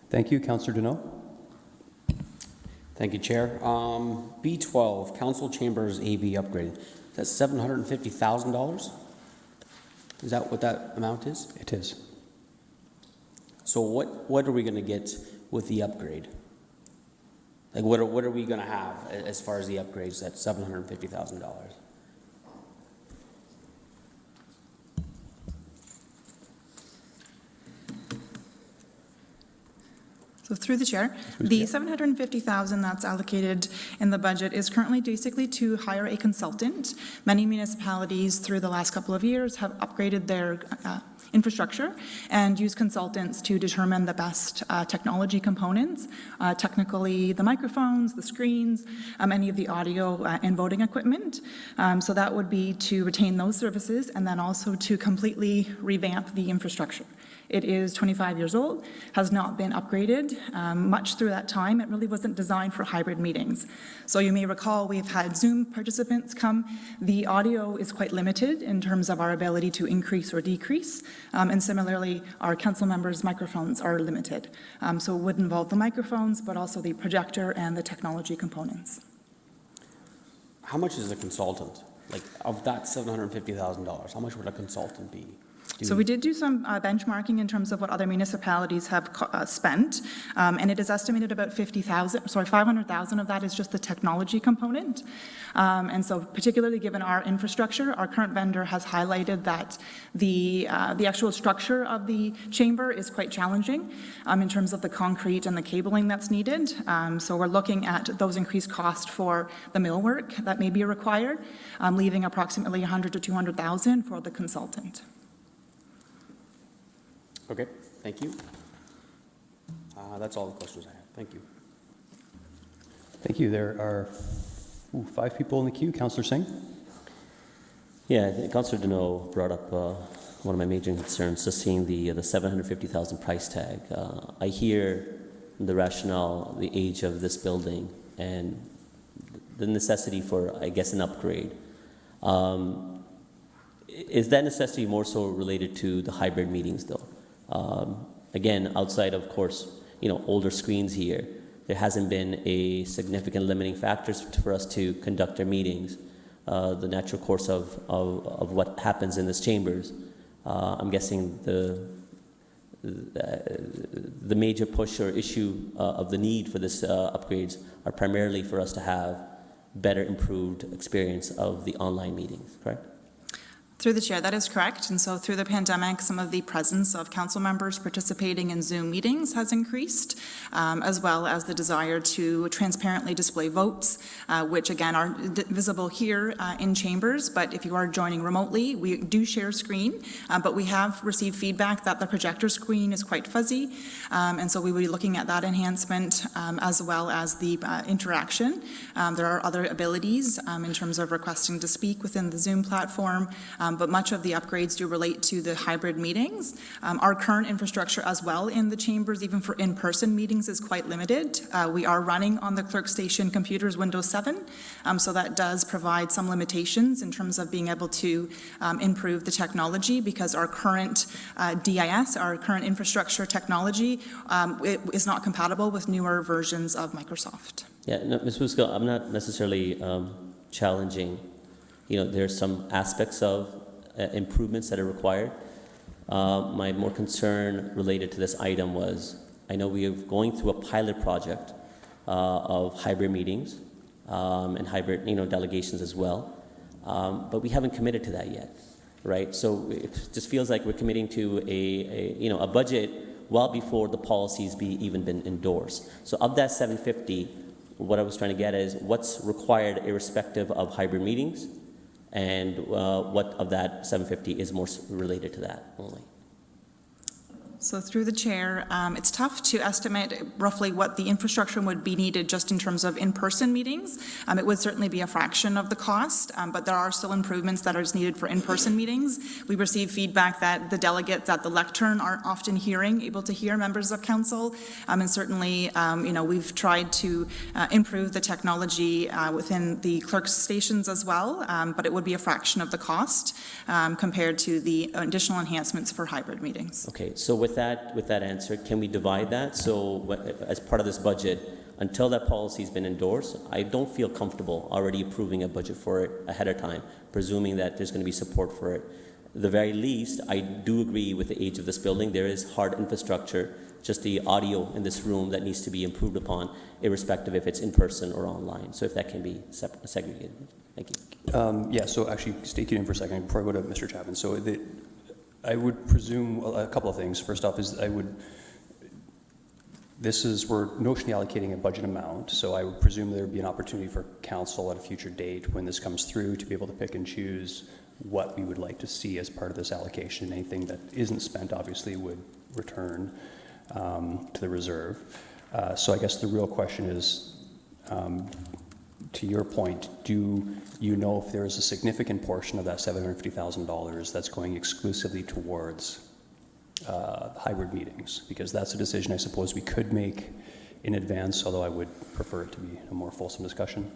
Thank you. Councillor Deneau. Thank you, Chair. B12, Council Chambers AV upgrade. That's $750,000? Is that what that amount is? It is. So what are we going to get with the upgrade? Like what are we going to have as far as the upgrades at $750,000? So through the chair, the $750,000 that's allocated in the budget is currently basically to hire a consultant. Many municipalities through the last couple of years have upgraded their infrastructure and use consultants to determine the best technology components, technically the microphones, the screens, any of the audio and voting equipment. So that would be to retain those services and then also to completely revamp the infrastructure. It is 25 years old, has not been upgraded much through that time. It really wasn't designed for hybrid meetings. So you may recall we've had Zoom participants come. The audio is quite limited in terms of our ability to increase or decrease. And similarly, our council members' microphones are limited. So it would involve the microphones, but also the projector and the technology components. How much is a consultant? Like of that $750,000, how much would a consultant be? So we did do some benchmarking in terms of what other municipalities have spent, and it is estimated about $500,000 of that is just the technology component. And so particularly given our infrastructure, our current vendor has highlighted that the actual structure of the chamber is quite challenging in terms of the concrete and the cabling that's needed. So we're looking at those increased costs for the millwork that may be required, leaving approximately $100,000 to $200,000 for the consultant. Okay, thank you. That's all the questions I have. Thank you. Thank you. There are 5 people in the queue. Councillor Singh. Yeah, I think Councillor Deneau brought up one of my major concerns, just seeing the $750,000 price tag. I hear the rationale, the age of this building, and the necessity for, I guess, an upgrade. Is that necessity more so related to the hybrid meetings, though? Again, outside of course, older screens here, there hasn't been a significant limiting factors for us to conduct our meetings. The natural course of what happens in these chambers. I'm guessing the major push or issue of the need for this upgrades are primarily for us to have better improved experience of the online meetings, correct? Through the chair, that is correct. And so through the pandemic, some of the presence of council members participating in Zoom meetings has increased, as well as the desire to transparently display votes, which again are visible here in chambers. But if you are joining remotely, we do share screen, but we have received feedback that the projector screen is quite fuzzy. And so we will be looking at that enhancement as well as the interaction. There are other abilities in terms of requesting to speak within the Zoom platform. But much of the upgrades do relate to the hybrid meetings. Our current infrastructure as well in the chambers, even for in-person meetings, is quite limited. We are running on the clerk station computers Windows 7, so that does provide some limitations in terms of being able to improve the technology, because our current DIS, our current infrastructure technology, it is not compatible with newer versions of Microsoft. Yeah, no, Ms. Fusco, I'm not necessarily challenging. There's some aspects of improvements that are required. My more concern related to this item was, I know we are going through a pilot project of hybrid meetings and hybrid, delegations as well, but we haven't committed to that yet, right? So it just feels like we're committing to a budget well before the policies even been endorsed. So of that 750, what I was trying to get is what's required irrespective of hybrid meetings, and what of that 750 is more related to that only? So through the chair, it's tough to estimate roughly what the infrastructure would be needed just in terms of in-person meetings. It would certainly be a fraction of the cost, but there are still improvements that are needed for in-person meetings. We receive feedback that the delegates at the lectern aren't often able to hear members of council, and certainly, we've tried to improve the technology within the clerk stations as well, but it would be a fraction of the cost compared to the additional enhancements for hybrid meetings. Okay, so with that answer, can we divide that? So as part of this budget, until that policy's been endorsed, I don't feel comfortable already approving a budget for it ahead of time, presuming that there's going to be support for it. At the very least, I do agree with the age of this building. There is hard infrastructure, just the audio in this room that needs to be improved upon, irrespective if it's in person or online. So if that can be segregated. Thank you. Yeah, so actually, stay tuned for a second before I go to Mr. Chapman. So I would presume a couple of things. First off is we're notionally allocating a budget amount, so I would presume there would be an opportunity for council at a future date when this comes through to be able to pick and choose what we would like to see as part of this allocation. Anything that isn't spent obviously would return to the reserve. So I guess the real question is, to your point, do you know if there is a significant portion of that $750,000 that's going exclusively towards hybrid meetings? Because that's a decision I suppose we could make in advance, although I would prefer it to be a more fulsome discussion.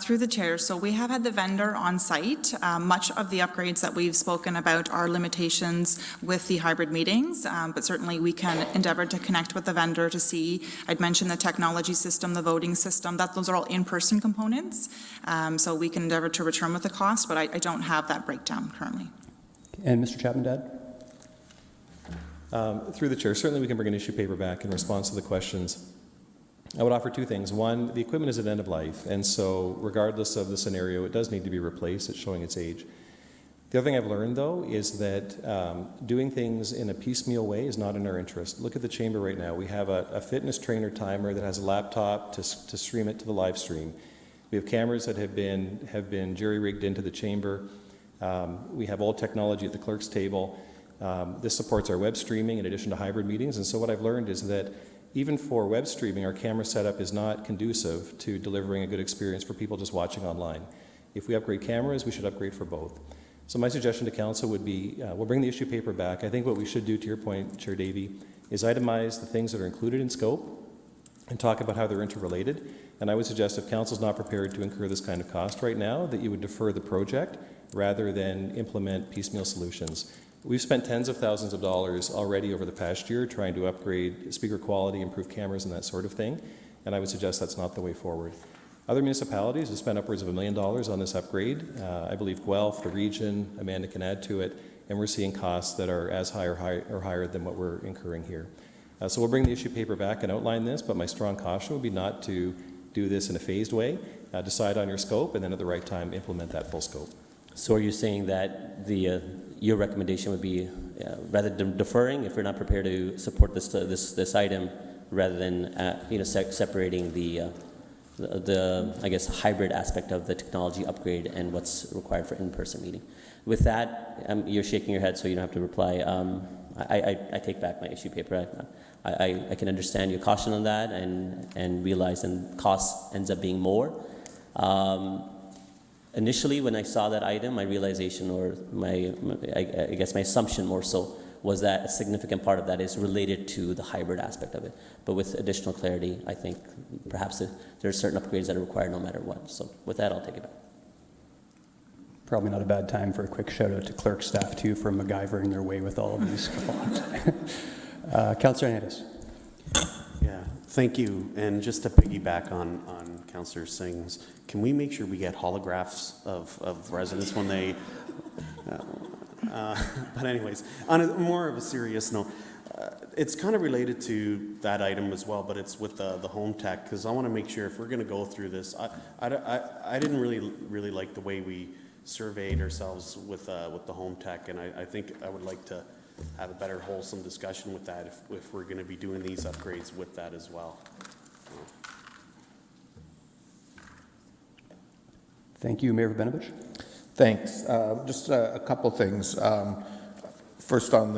Through the chair, so we have had the vendor on site. Much of the upgrades that we've spoken about are limitations with the hybrid meetings, but certainly we can endeavor to connect with the vendor to see. I'd mentioned the technology system, the voting system, those are all in-person components. So we can endeavor to return with the cost, but I don't have that breakdown currently. And Mr. Chapman, Dad? Through the chair, certainly we can bring an issue paper back in response to the questions. I would offer two things. One, the equipment is at end of life, and so regardless of the scenario, it does need to be replaced. It's showing its age. The other thing I've learned, though, is that doing things in a piecemeal way is not in our interest. Look at the chamber right now. We have a fitness trainer timer that has a laptop to stream it to the live stream. We have cameras that have been jury-rigged into the chamber. We have old technology at the clerk's table. This supports our web streaming in addition to hybrid meetings, and so what I've learned is that even for web streaming, our camera setup is not conducive to delivering a good experience for people just watching online. If we upgrade cameras, we should upgrade for both. So my suggestion to council would be, we'll bring the issue paper back. I think what we should do, to your point, Chair Davey, is itemize the things that are included in scope and talk about how they're interrelated. And I would suggest if council's not prepared to incur this kind of cost right now, that you would defer the project rather than implement piecemeal solutions. We've spent tens of thousands of dollars already over the past year trying to upgrade speaker quality, improve cameras, and that sort of thing, and I would suggest that's not the way forward. Other municipalities have spent upwards of $1 million on this upgrade. I believe Guelph, the region, Amanda can add to it, and we're seeing costs that are as high or higher than what we're incurring here. So we'll bring the issue paper back and outline this, but my strong caution would be not to do this in a phased way. Decide on your scope, and then at the right time implement that full scope. So are you saying that your recommendation would be rather than deferring, if you're not prepared to support this item, rather than separating the I guess hybrid aspect of the technology upgrade and what's required for in-person meeting? With that, you're shaking your head, so you don't have to reply. I take back my issue paper. I can understand your caution on that and realize and cost ends up being more. Initially, when I saw that item, my realization or I guess my assumption more so was that a significant part of that is related to the hybrid aspect of it. But with additional clarity, I think perhaps there are certain upgrades that are required no matter what. So with that, I'll take it back. Probably not a bad time for a quick shout out to clerk staff too for MacGyvering their way with all of these. Councillor Hernandez. Yeah, thank you. And just to piggyback on Councillor Singh's, can we make sure we get holographs of residents when they, but anyways, on a more of a serious note, it's kind of related to that item as well, but it's with the home tech, because I want to make sure if we're going to go through this, I didn't really like the way we surveyed ourselves with the home tech, and I think I would like to have a better wholesome discussion with that if we're going to be doing these upgrades with that as well. Thank you, Mayor Benovich. Thanks. Just a couple things. First, on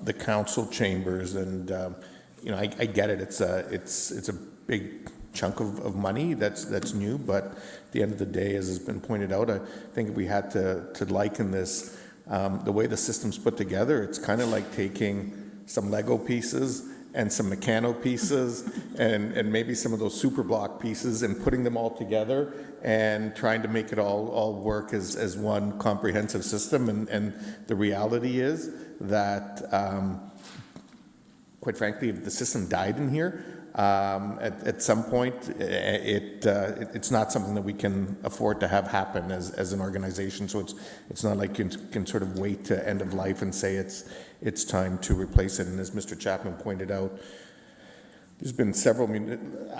the council chambers, and I get it. It's a big chunk of money that's new, but at the end of the day, as has been pointed out, I think if we had to liken this, the way the system's put together, it's kind of like taking some Lego pieces and some Meccano pieces and maybe some of those super block pieces and putting them all together and trying to make it all work as one comprehensive system. And the reality is that, quite frankly, if the system died in here, at some point, it's not something that we can afford to have happen as an organization. So it's not like you can sort of wait to end of life and say it's time to replace it. And as Mr. Chapman pointed out, there's been several.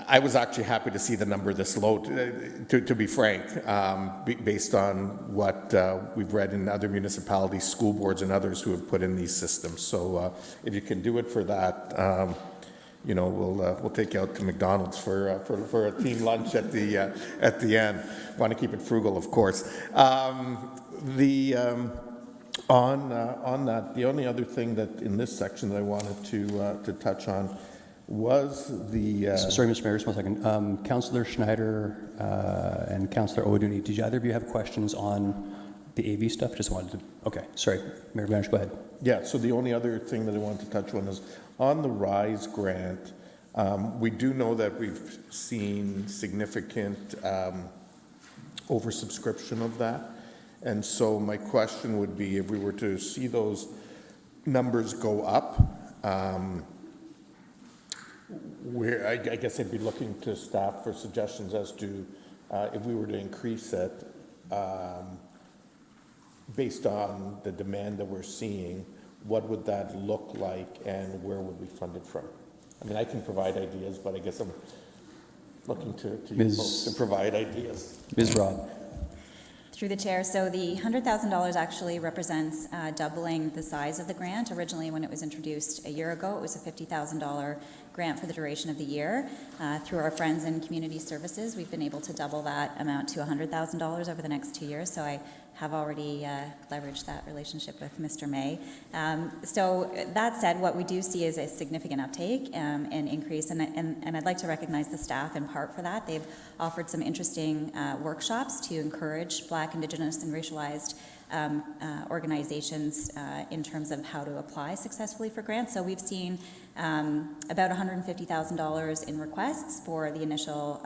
I was actually happy to see the number this low, to be frank, based on what we've read in other municipalities, school boards, and others who have put in these systems. So if you can do it for that. We'll take you out to McDonald's for a team lunch at the end. Want to keep it frugal, of course. On that, the only other thing that in this section that I wanted to touch on was the. Sorry, Mr. Mayor, just 1 second. Councillor Schneider and Councillor Owaduni, did either of you have questions on the AV stuff? Just wanted to. Okay, sorry, Mayor Banish, go ahead. Yeah. So the only other thing that I wanted to touch on is on the RISE grant. We do know that we've seen significant oversubscription of that. And so my question would be, if we were to see those numbers go up, where I guess I'd be looking to staff for suggestions as to if we were to increase it based on the demand that we're seeing, what would that look like and where would we fund it from? I mean, I can provide ideas, but I guess I'm looking to you folks to provide ideas. Ms. Robb. Through the chair, so the $100,000 actually represents doubling the size of the grant. Originally, when it was introduced a year ago, it was a $50,000 grant for the duration of the year. Through our friends in community services, we've been able to double that amount to $100,000 over the next 2 years. So I have already leveraged that relationship with Mr. May. So that said, what we do see is a significant uptake and increase, and I'd like to recognize the staff in part for that. They've offered some interesting workshops to encourage Black, Indigenous, and racialized organizations in terms of how to apply successfully for grants. So we've seen About $150,000 in requests for the initial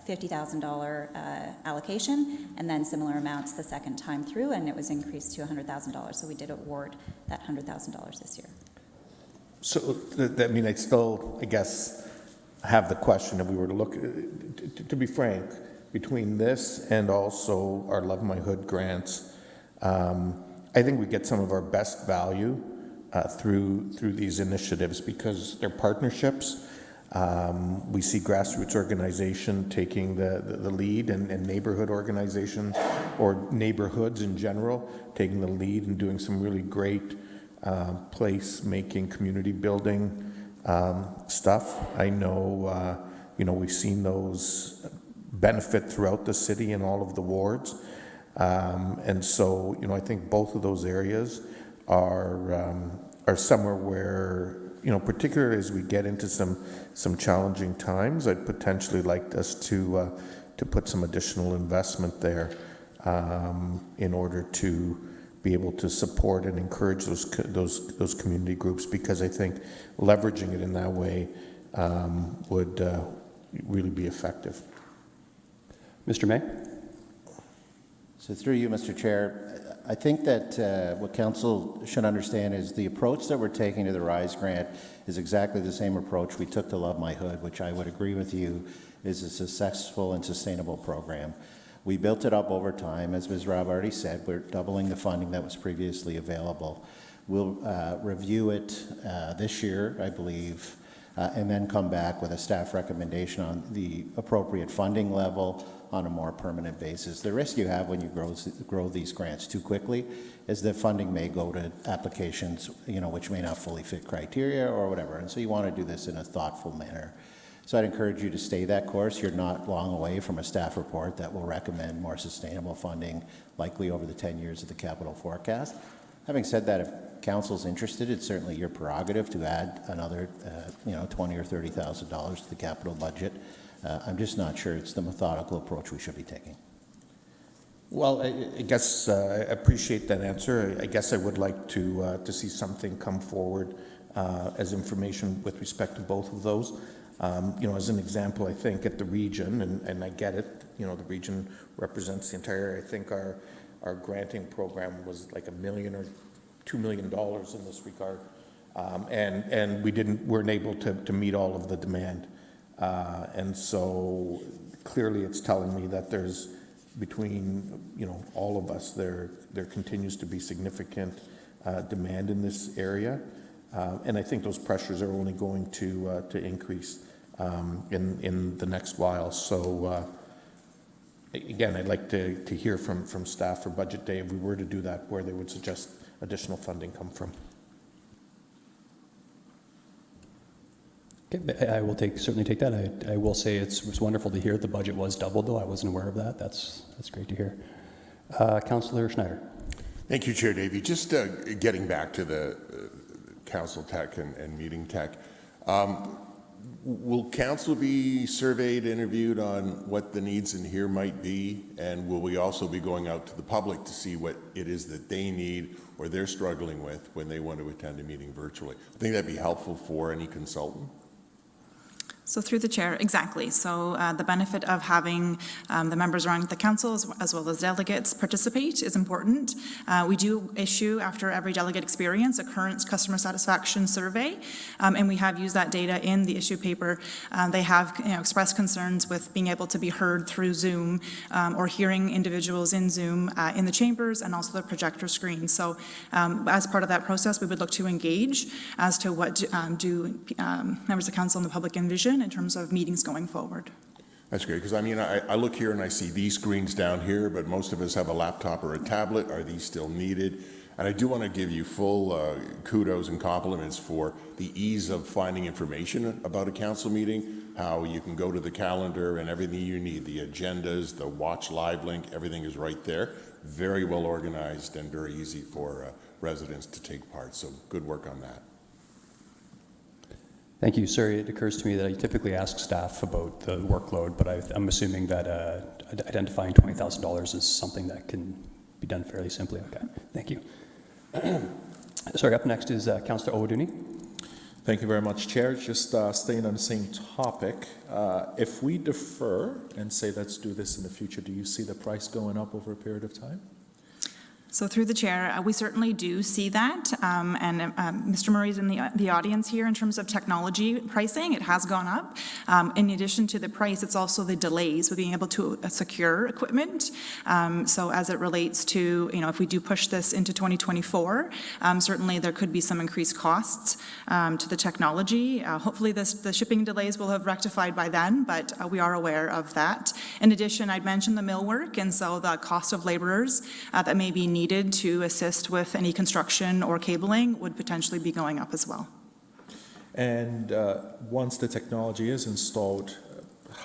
$50,000 allocation, and then similar amounts the second time through, and it was increased to $100,000. So we did award that $100,000 this year. So, I mean, I still, I guess, have the question, if we were to look, to be frank, between this and also our Love My Hood grants, I think we get some of our best value through these initiatives because they're partnerships. We see grassroots organization taking the lead and neighborhood organizations or neighborhoods in general taking the lead and doing some really great place-making, community building stuff. I know, we've seen those benefit throughout the city in all of the wards. And so, I think both of those areas are somewhere where, particularly as we get into some challenging times, I'd potentially like us to put some additional investment there in order to be able to support and encourage those community groups, because I think leveraging it in that way would really be effective. Mr. May? So through you, Mr. Chair, I think that what Council should understand is the approach that we're taking to the RISE grant is exactly the same approach we took to Love My Hood, which I would agree with you is a successful and sustainable program. We built it up over time. As Ms. Robb already said, we're doubling the funding that was previously available. We'll review it this year, I believe, and then come back with a staff recommendation on the appropriate funding level on a more permanent basis. The risk you have when you grow these grants too quickly is that funding may go to applications, which may not fully fit criteria or whatever. And so you want to do this in a thoughtful manner. So I'd encourage you to stay that course. You're not long away from a staff report that will recommend more sustainable funding, likely over the 10 years of the capital forecast. Having said that, if Council's interested, it's certainly your prerogative to add another, $20,000 or $30,000 to the capital budget. I'm just not sure it's the methodical approach we should be taking. Well, I guess I appreciate that answer. I guess I would like to see something come forward as information with respect to both of those. As an example, I think at the region, and I get it, the region represents the entire area. I think our granting program was like $1 million or $2 million in this regard. And we weren't able to meet all of the demand. And so clearly it's telling me that there's between, all of us, there continues to be significant demand in this area. And I think those pressures are only going to increase in the next while. So again, I'd like to hear from staff for budget day, if we were to do that, where they would suggest additional funding come from. Okay, I will certainly take that. I will say it's wonderful to hear the budget was doubled, though. I wasn't aware of that. That's great to hear. Councillor Schneider. Thank you, Chair Davey. Just getting back to the council tech and meeting tech, will council be surveyed, interviewed on what the needs in here might be? And will we also be going out to the public to see what it is that they need or they're struggling with when they want to attend a meeting virtually? I think that'd be helpful for any consultant. So through the chair, exactly. So the benefit of having the members running the council as well as delegates participate is important. We do issue, after every delegate experience, a current customer satisfaction survey, and we have used that data in the issue paper. They have expressed concerns with being able to be heard through Zoom or hearing individuals in Zoom in the chambers and also the projector screen. So as part of that process, we would look to engage as to what do members of council and the public envision in terms of meetings going forward. That's great, because I look here and I see these screens down here, but most of us have a laptop or a tablet. Are these still needed? And I do want to give you full kudos and compliments for the ease of finding information about a council meeting, how you can go to the calendar and everything you need, the agendas, the watch live link, everything is right there. Very well organized and very easy for residents to take part. So good work on that. Thank you. Sorry, it occurs to me that I typically ask staff about the workload, but I'm assuming that identifying $20,000 is something that can be done fairly simply. Okay, thank you. Sorry, up next is Councillor Owoduni. Thank you very much, Chair. Just staying on the same topic, if we defer and say let's do this in the future, do you see the price going up over a period of time? So through the chair, we certainly do see that, and Mr. Murray's in the audience here in terms of technology pricing. It has gone up. In addition to the price, it's also the delays with being able to secure equipment. So as it relates to, if we do push this into 2024, certainly there could be some increased costs to the technology. Hopefully the shipping delays will have rectified by then, but we are aware of that. In addition, I'd mentioned the millwork, and so the cost of laborers that may be needed to assist with any construction or cabling would potentially be going up as well. And once the technology is installed,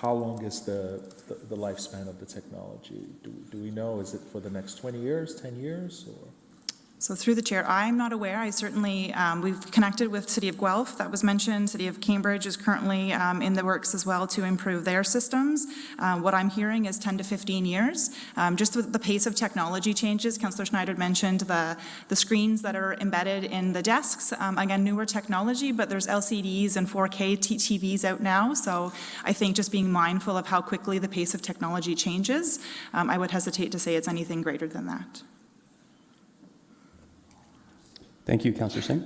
how long is the lifespan of the technology? Do we know? Is it for the next 20 years, 10 years? Or? So through the chair, I'm not aware. I certainly, we've connected with City of Guelph, that was mentioned. City of Cambridge is currently in the works as well to improve their systems. What I'm hearing is 10 to 15 years. Just with the pace of technology changes, Councillor Schneider mentioned the screens that are embedded in the desks. Again, newer technology, but there's LCDs and 4K TVs out now. So I think just being mindful of how quickly the pace of technology changes, I would hesitate to say it's anything greater than that. Thank you, Councillor Singh.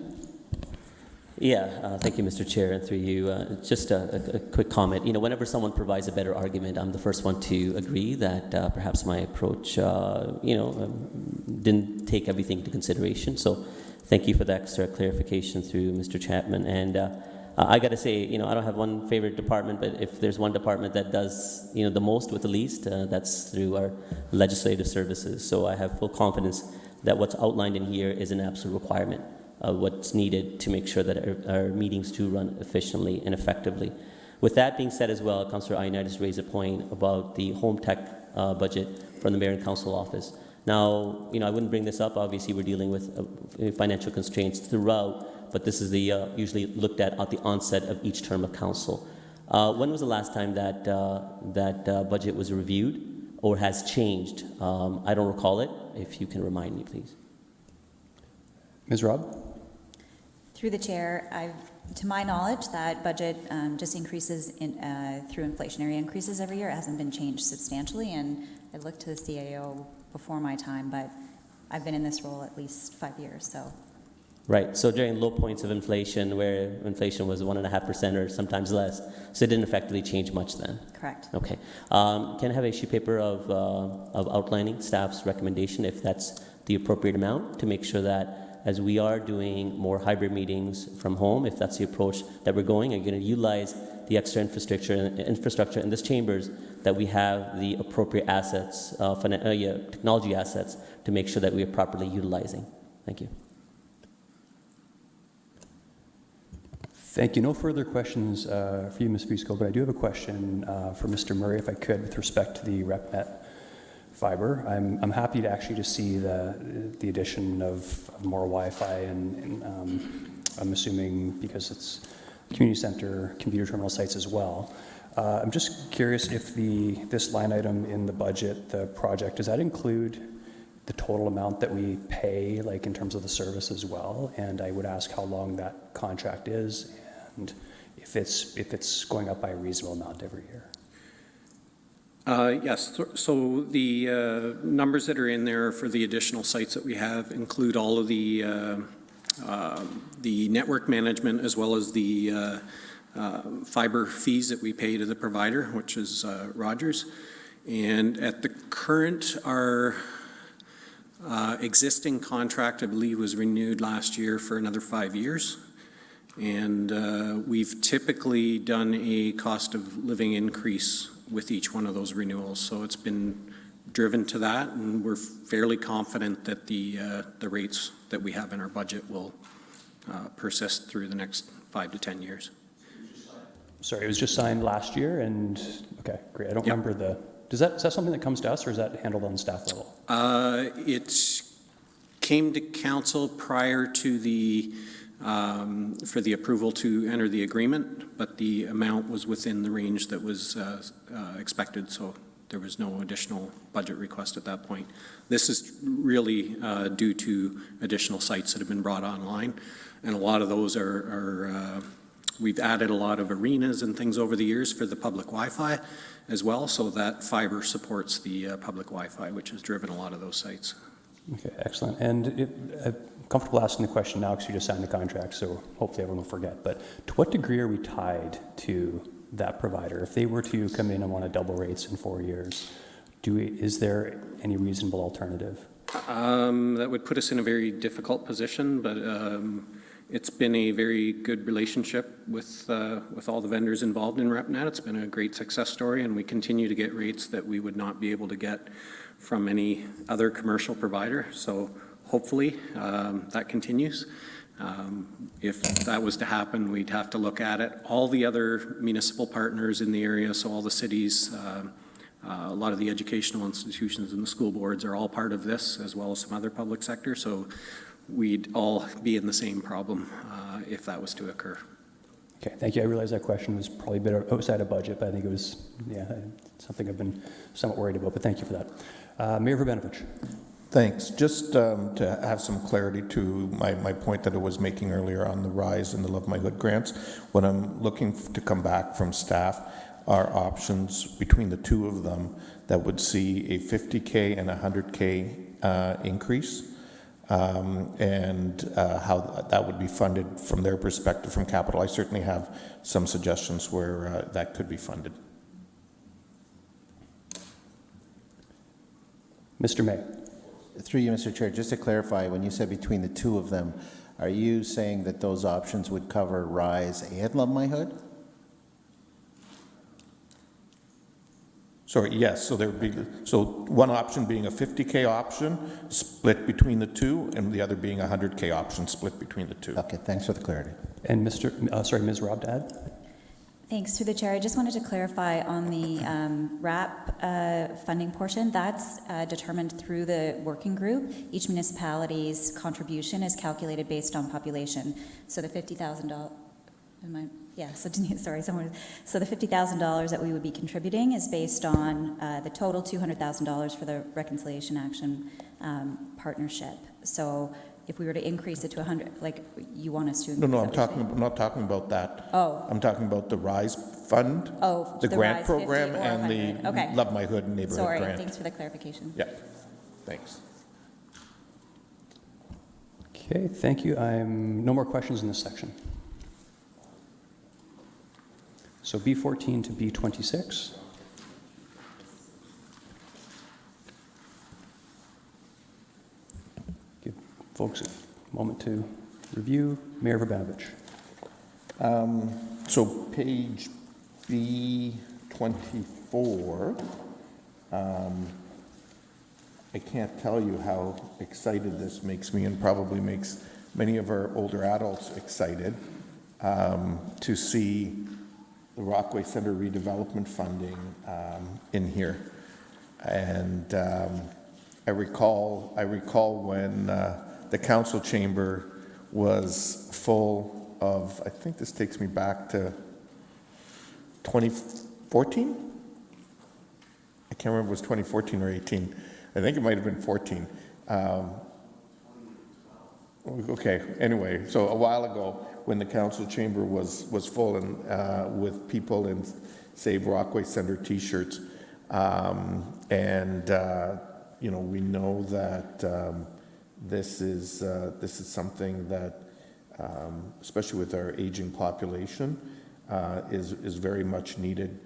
Yeah, thank you, Mr. Chair, and through you, just a quick comment. Whenever someone provides a better argument, I'm the first one to agree that perhaps my approach, didn't take everything into consideration. So thank you for that extra clarification through Mr. Chapman. And I got to say, I don't have one favorite department, but if there's one department that does, the most with the least, that's through our legislative services. So I have full confidence that what's outlined in here is an absolute requirement of what's needed to make sure that our meetings do run efficiently and effectively. With that being said as well, Councillor Ioannidis raised a point about the home tech budget from the Mayor and Council office. Now, I wouldn't bring this up. Obviously, we're dealing with financial constraints throughout, but this is the usually looked at the onset of each term of council. When was the last time that budget was reviewed or has changed? I don't recall it. If you can remind me, please. Ms. Robb? Through the chair, to my knowledge, that budget just increases through inflationary increases every year. It hasn't been changed substantially, and I looked to the CAO before my time, but I've been in this role at least 5 years, so. Right, so during low points of inflation, where inflation was 1.5% or sometimes less, so it didn't effectively change much then? Correct. Okay. Can I have a sheet paper of outlining staff's recommendation, if that's the appropriate amount, to make sure that as we are doing more hybrid meetings from home, if that's the approach that we're going, and going to utilize the extra infrastructure in this chambers, that we have the appropriate assets, technology assets, to make sure that we are properly utilizing. Thank you. Thank you. No further questions for you, Ms. Fusco, but I do have a question for Mr. Murray, if I could, with respect to the RepNet fiber. I'm happy to actually just see the addition of more Wi-Fi, and I'm assuming because it's community center computer terminal sites as well. I'm just curious if this line item in the budget, the project, does that include the total amount that we pay, like in terms of the service as well? And I would ask how long that contract is, and if it's going up by a reasonable amount every year. Yes, so the numbers that are in there for the additional sites that we have include all of the network management, as well as the fiber fees that we pay to the provider, which is Rogers. And at the current, our existing contract, I believe, was renewed last year for another 5 years. And we've typically done a cost of living increase with each one of those renewals. So it's been driven to that, and we're fairly confident that the rates that we have in our budget will persist through the next 5 to 10 years. Sorry, it was just signed last year, and okay, great. I don't remember the. Is that something that comes to us, or is that handled on the staff level? It came to council prior to the for the approval to enter the agreement, but the amount was within the range that was expected, so there was no additional budget request at that point. This is really due to additional sites that have been brought online, and a lot of those are we've added a lot of arenas and things over the years for the public Wi-Fi as well, so that fiber supports the public Wi-Fi, which has driven a lot of those sites. Okay, excellent. And I'm comfortable asking the question now because you just signed the contract, so hopefully everyone will forget. But to what degree are we tied to that provider? If they were to come in and want to double rates in 4 years, is there any reasonable alternative? That would put us in a very difficult position, but it's been a very good relationship with all the vendors involved in RepNet. It's been a great success story, and we continue to get rates that we would not be able to get from any other commercial provider. So hopefully that continues. If that was to happen, we'd have to look at it. All the other municipal partners in the area, so all the cities, a lot of the educational institutions and the school boards are all part of this, as well as some other public sector. So we'd all be in the same problem if that was to occur. Okay, thank you. I realize that question was probably a bit outside of budget, but I think it was, something I've been somewhat worried about, but thank you for that. Mayor Verbenovich. Thanks. Just to have some clarity to my point that I was making earlier on the RISE and the Love My Hood grants, what I'm looking to come back from staff are options between the two of them that would see a $50K and $100K increase, and how that would be funded from their perspective from capital. I certainly have some suggestions where that could be funded. Mr. May. Through you, Mr. Chair, just to clarify, when you said between the two of them, are you saying that those options would cover RISE and Love My Hood? Sorry, yes, so there would be, so one option being a $50K option split between the two, and the other being a $100K option split between the two. Okay, thanks for the clarity. And Ms. Rob to add? Thanks. Through the chair, I just wanted to clarify on the RAP funding portion. That's determined through the working group. Each municipality's contribution is calculated based on population. So the $50,000. So the $50,000 that we would be contributing is based on the total $200,000 for the Reconciliation Action partnership. So if we were to increase it to 100, like you want us to. No, I'm not talking about that. Oh. I'm talking about the RISE fund. Oh, the grant RISE program 50 or and 100. the Okay. Love My Hood neighborhood Sorry, grant. thanks for the clarification. Yeah, thanks. Okay, thank you. No more questions in this section. So B14 to B26. Give folks a moment to review. Mayor Verbenovich. So page B24, I can't tell you how excited this makes me, and probably makes many of our older adults excited, to see the Rockaway Center redevelopment funding in here. And I recall when the council chamber was full of, I think this takes me back to 2014? I can't remember if it was 2014 or 18. I think it might have been 14. Okay, anyway, so a while ago when the council chamber was full and with people in Save Rockaway Center t-shirts. You know, we know that this is something that, especially with our aging population, is very much needed.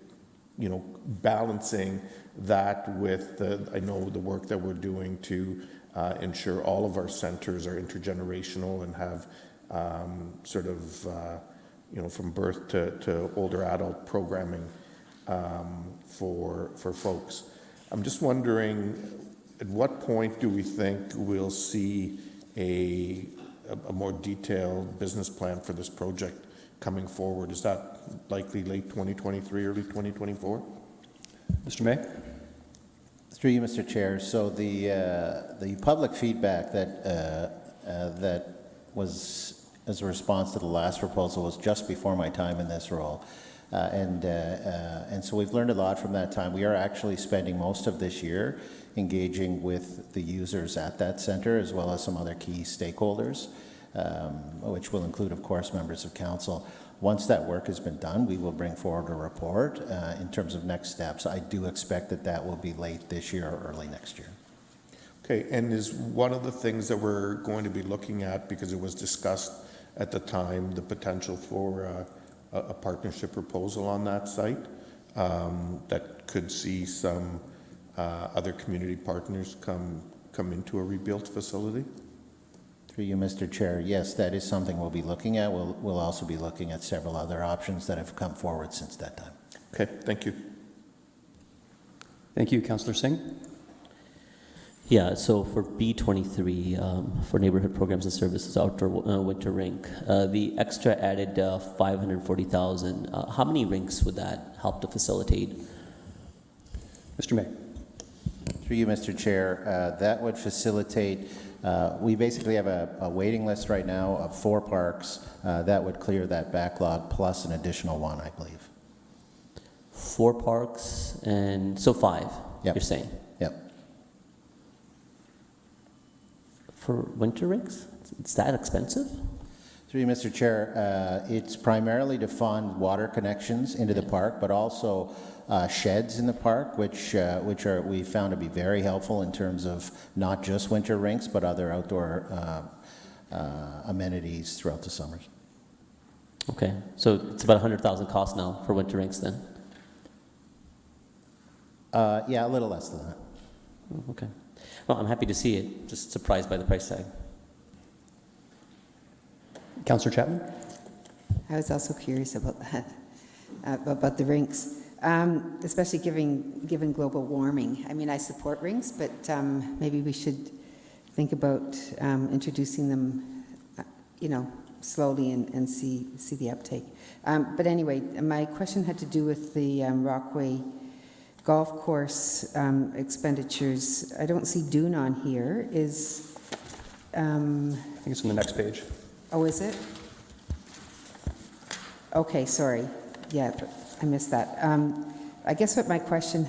You know, balancing that with I know the work that we're doing to ensure all of our centers are intergenerational and have sort of, you know, from birth to older adult programming for folks. I'm just wondering, at what point do we think we'll see a more detailed business plan for this project coming forward? Is that likely late 2023, early 2024? Mr. May? Through you, Mr. Chair. So the public feedback that was as a response to the last proposal was just before my time in this role. And so we've learned a lot from that time. We are actually spending most of this year engaging with the users at that center, as well as some other key stakeholders, which will include, of course, members of council. Once that work has been done, we will bring forward a report in terms of next steps. I do expect that that will be late this year or early next year. Okay, and is one of the things that we're going to be looking at, because it was discussed at the time, the potential for a partnership proposal on that site that could see some other community partners come into a rebuilt facility? Through you, Mr. Chair, yes, that is something we'll be looking at. We'll also be looking at several other options that have come forward since that time. Okay, thank you. Thank you, Councillor Singh. Yeah, so for B23, for neighborhood programs and services, outdoor winter rink, the extra added 540,000, how many rinks would that help to facilitate? Mr. May. Through you, Mr. Chair, that would facilitate, we basically have a waiting list right now of 4 parks that would clear that backlog, plus an additional 1, I believe. 4 parks, and so 5, yep. You're saying? Yep. For winter rinks? It's that expensive? Through you, Mr. Chair, it's primarily to fund water connections into the park, but also sheds in the park, which we found to be very helpful in terms of not just winter rinks, but other outdoor amenities throughout the summers. Okay, so it's about 100,000 cost now for winter rinks then? Yeah, a little less than that. Okay. Well, I'm happy to see it. Just surprised by the price tag. Councillor Chapman? I was also curious about that, about the rinks, especially given global warming. I mean, I support rinks, but maybe we should think about introducing them, slowly and see the uptake. But anyway, my question had to do with the Rockway golf course expenditures. I don't see Dune on here. I think it's on the next page. Oh, is it? Okay, sorry. Yeah, but I missed that. I guess what my question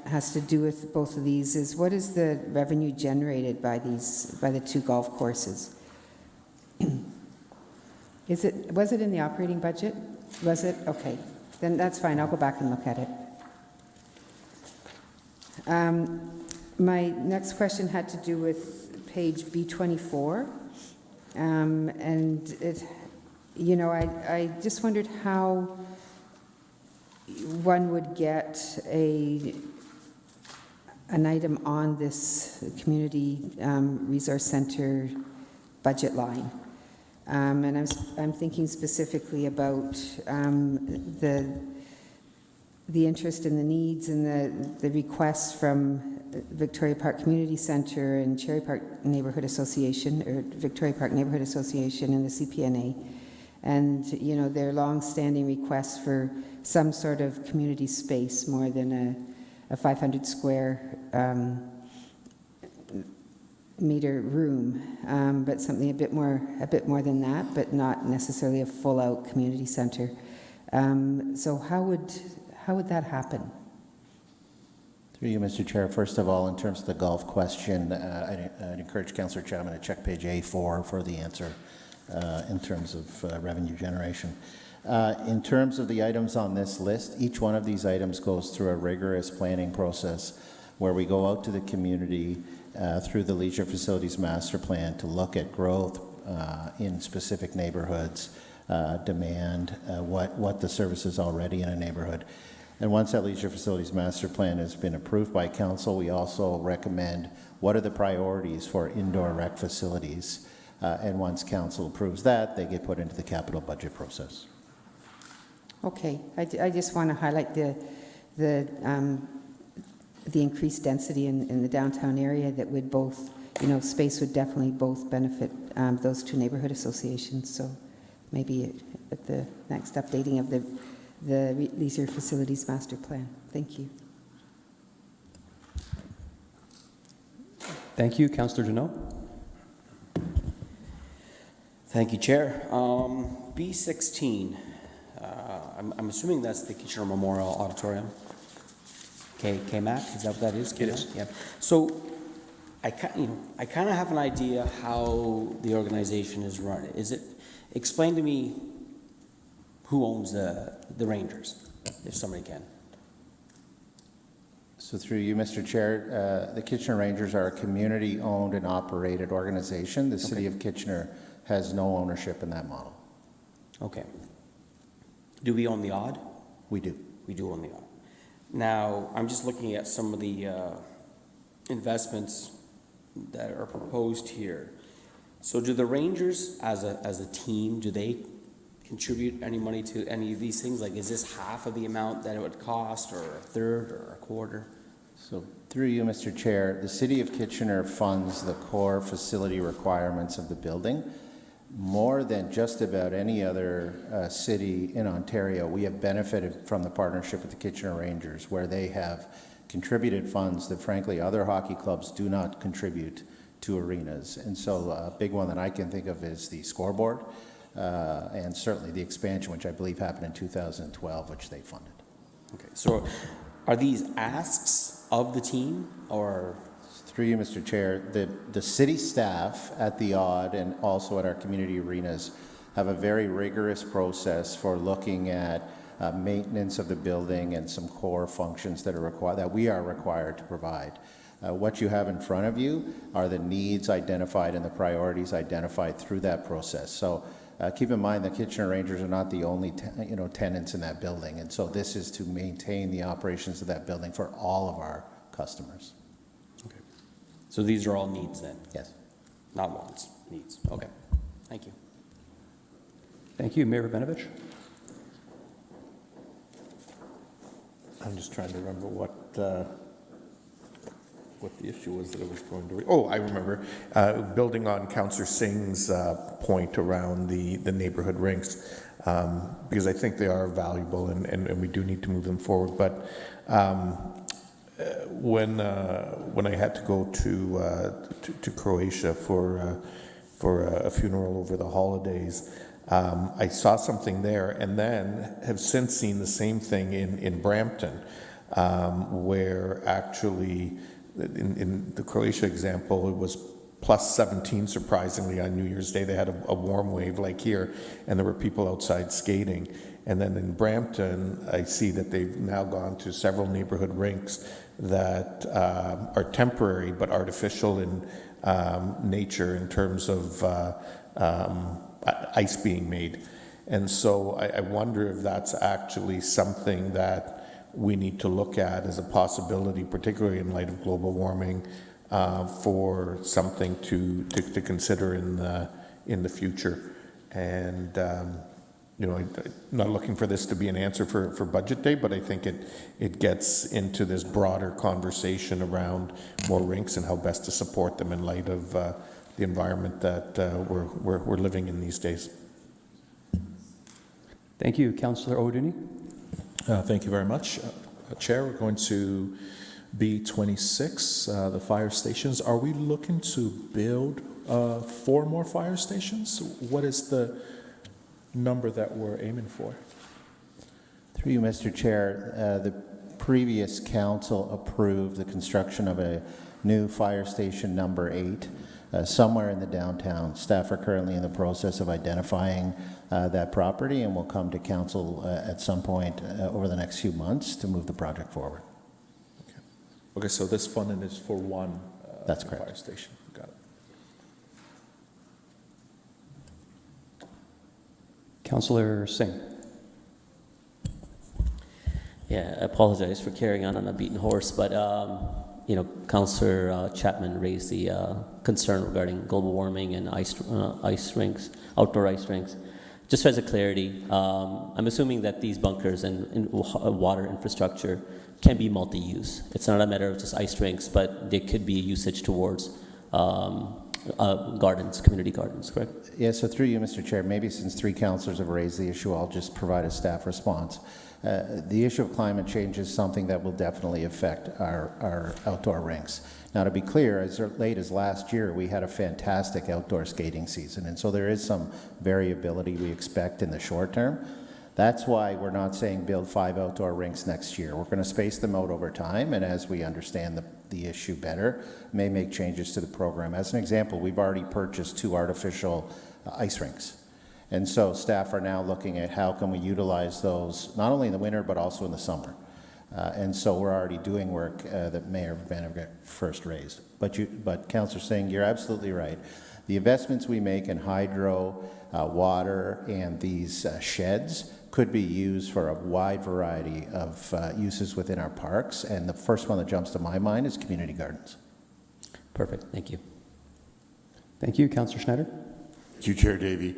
has to do with both of these is, what is the revenue generated by the 2 golf courses? Was it in the operating budget? Was it? Okay, then that's fine. I'll go back and look at it. My next question had to do with page B24. And it, I just wondered how one would get an item on this community resource center budget line. And I'm thinking specifically about the interest and the needs and the requests from Victoria Park Community Centre and Cherry Park Neighbourhood Association, or Victoria Park Neighbourhood Association and the CPNA, and their long-standing requests for some sort of community space more than a 500 square meter room, but something a bit more than that, but not necessarily a full-out community centre. So how would that happen? Through you, Mr. Chair. First of all, in terms of the golf question, I'd encourage Councillor Chapman to check page A4 for the answer in terms of revenue generation. In terms of the items on this list, each one of these items goes through a rigorous planning process where we go out to the community through the Leisure Facilities Master Plan to look at growth in specific neighborhoods, demand, what the services already in a neighborhood. And once that Leisure Facilities Master Plan has been approved by Council, we also recommend what are the priorities for indoor rec facilities. And once Council approves that, they get put into the capital budget process. Okay, I just want to highlight the increased density in the downtown area that would both, space would definitely both benefit those 2 neighborhood associations. So maybe at the next updating of the Leisure Facilities Master Plan. Thank you. Thank you, Councillor Deneau. Thank you, Chair. B16. I'm assuming that's the Kitchener Memorial Auditorium. KMAC, is that what that is? It is. Yeah. So I kind of have an idea how the organization is run. Explain to me who owns the Rangers, if somebody can. So through you, Mr. Chair, the Kitchener Rangers are a community-owned and operated organization. The City of Kitchener has no ownership in that model. Okay. Do we own the Odd? We do. We do own the Odd. Now, I'm just looking at some of the investments that are proposed here. So do the Rangers as a team, do they contribute any money to any of these things? Like, is this half of the amount that it would cost, or a third, or a quarter? So through you, Mr. Chair, the City of Kitchener funds the core facility requirements of the building. More than just about any other city in Ontario, we have benefited from the partnership with the Kitchener Rangers, where they have contributed funds that, frankly, other hockey clubs do not contribute to arenas. And so a big one that I can think of is the scoreboard, and certainly the expansion, which I believe happened in 2012, which they funded. Okay, so are these asks of the team, or? Through you, Mr. Chair, the city staff at the Odd and also at our community arenas have a very rigorous process for looking at maintenance of the building and some core functions that are required, that we are required to provide. What you have in front of you are the needs identified and the priorities identified through that process. So keep in mind that Kitchener Rangers are not the only tenants in that building, and so this is to maintain the operations of that building for all of our customers. Okay. So these are all needs then? Yes. Not wants, needs. Okay. Thank you. Thank you. Mayor Rabinovich? I'm just trying to remember what the issue was that I was going to. Oh, I remember. Building on Councillor Singh's point around the neighborhood rinks, because I think they are valuable and we do need to move them forward. But when I had to go to Croatia for a funeral over the holidays, I saw something there, and then have since seen the same thing in Brampton, where actually, in the Croatia example, it was plus 17, surprisingly, on New Year's Day. They had a warm wave like here, and there were people outside skating. And then in Brampton, I see that they've now gone to several neighborhood rinks that are temporary but artificial in nature in terms of ice being made. And so I wonder if that's actually something that we need to look at as a possibility, particularly in light of global warming, for something to consider in the future. And I'm not looking for this to be an answer for budget day, but I think it gets into this broader conversation around more rinks and how best to support them in light of the environment that we're living in these days. Thank you. Councillor O'Dooney? Thank you very much. Chair, we're going to B26, the fire stations. Are we looking to build 4 more fire stations? What is the number that we're aiming for? Through you, Mr. Chair, the previous council approved the construction of a new fire station number 8 somewhere in the downtown. Staff are currently in the process of identifying that property, and will come to council at some point over the next few months to move the project forward. Okay, so this funding is for one That's correct. fire station. Got it. Councillor Singh? Yeah, I apologize for carrying on a beaten horse, but Councillor Chapman raised the concern regarding global warming and ice rinks, outdoor ice rinks. Just as a clarity, I'm assuming that these bunkers and water infrastructure can be multi-use. It's not a matter of just ice rinks, but there could be usage towards gardens, community gardens, correct? Yeah, so through you, Mr. Chair, maybe since 3 councillors have raised the issue, I'll just provide a staff response. The issue of climate change is something that will definitely affect our outdoor rinks. Now, to be clear, as late as last year, we had a fantastic outdoor skating season, and so there is some variability we expect in the short term. That's why we're not saying build 5 outdoor rinks next year. We're going to space them out over time, and as we understand the issue better, may make changes to the program. As an example, we've already purchased 2 artificial ice rinks. And so staff are now looking at how can we utilize those, not only in the winter, but also in the summer. And so we're already doing work that Mayor Vandergrift first raised. But Councillor Singh, you're absolutely right. The investments we make in hydro, water, and these sheds could be used for a wide variety of uses within our parks. And the first one that jumps to my mind is community gardens. Perfect. Thank you. Thank you. Councillor Schneider. Thank you, Chair Davey.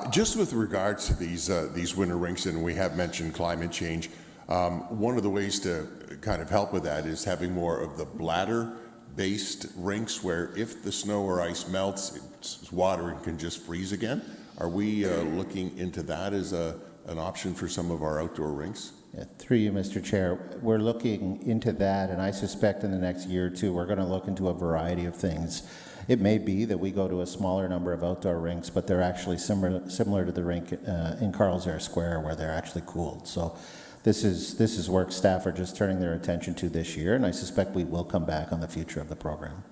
Just with regards to these winter rinks, and we have mentioned climate change, one of the ways to kind of help with that is having more of the bladder-based rinks where if the snow or ice melts, it's water and can just freeze again. Are we looking into that as an option for some of our outdoor rinks? Yeah, through you, Mr. Chair, we're looking into that, and I suspect in the next year or two we're going to look into a variety of things. It may be that we go to a smaller number of outdoor rinks, but they're actually similar to the rink in Carl's Air Square where they're actually cooled. So this is work staff are just turning their attention to this year, and I suspect we will come back on the future of the program.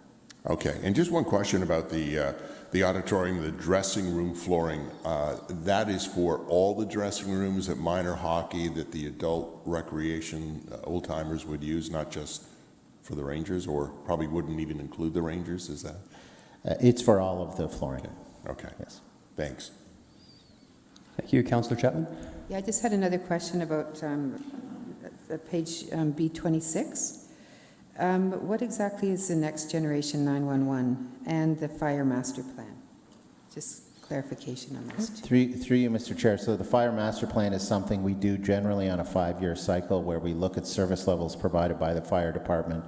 Okay, and just one question about the auditorium, the dressing room flooring. That is for all the dressing rooms at minor hockey that the adult recreation old-timers would use, not just for the Rangers, or probably wouldn't even include the Rangers, is that? It's for all of the flooring. Okay. Yes. Thanks. Thank you. Councillor Chapman. Yeah, I just had another question about page B26. What exactly is the Next Generation 911 and the Fire Master Plan? Just clarification on those two. Through you, Mr. Chair. So the Fire Master Plan is something we do generally on a 5-year cycle where we look at service levels provided by the fire department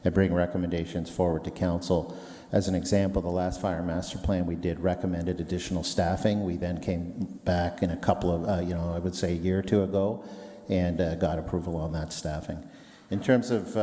and bring recommendations forward to council. As an example, the last Fire Master Plan we did recommended additional staffing. We then came back in a couple of, I would say a year or two ago, and got approval on that staffing. In terms of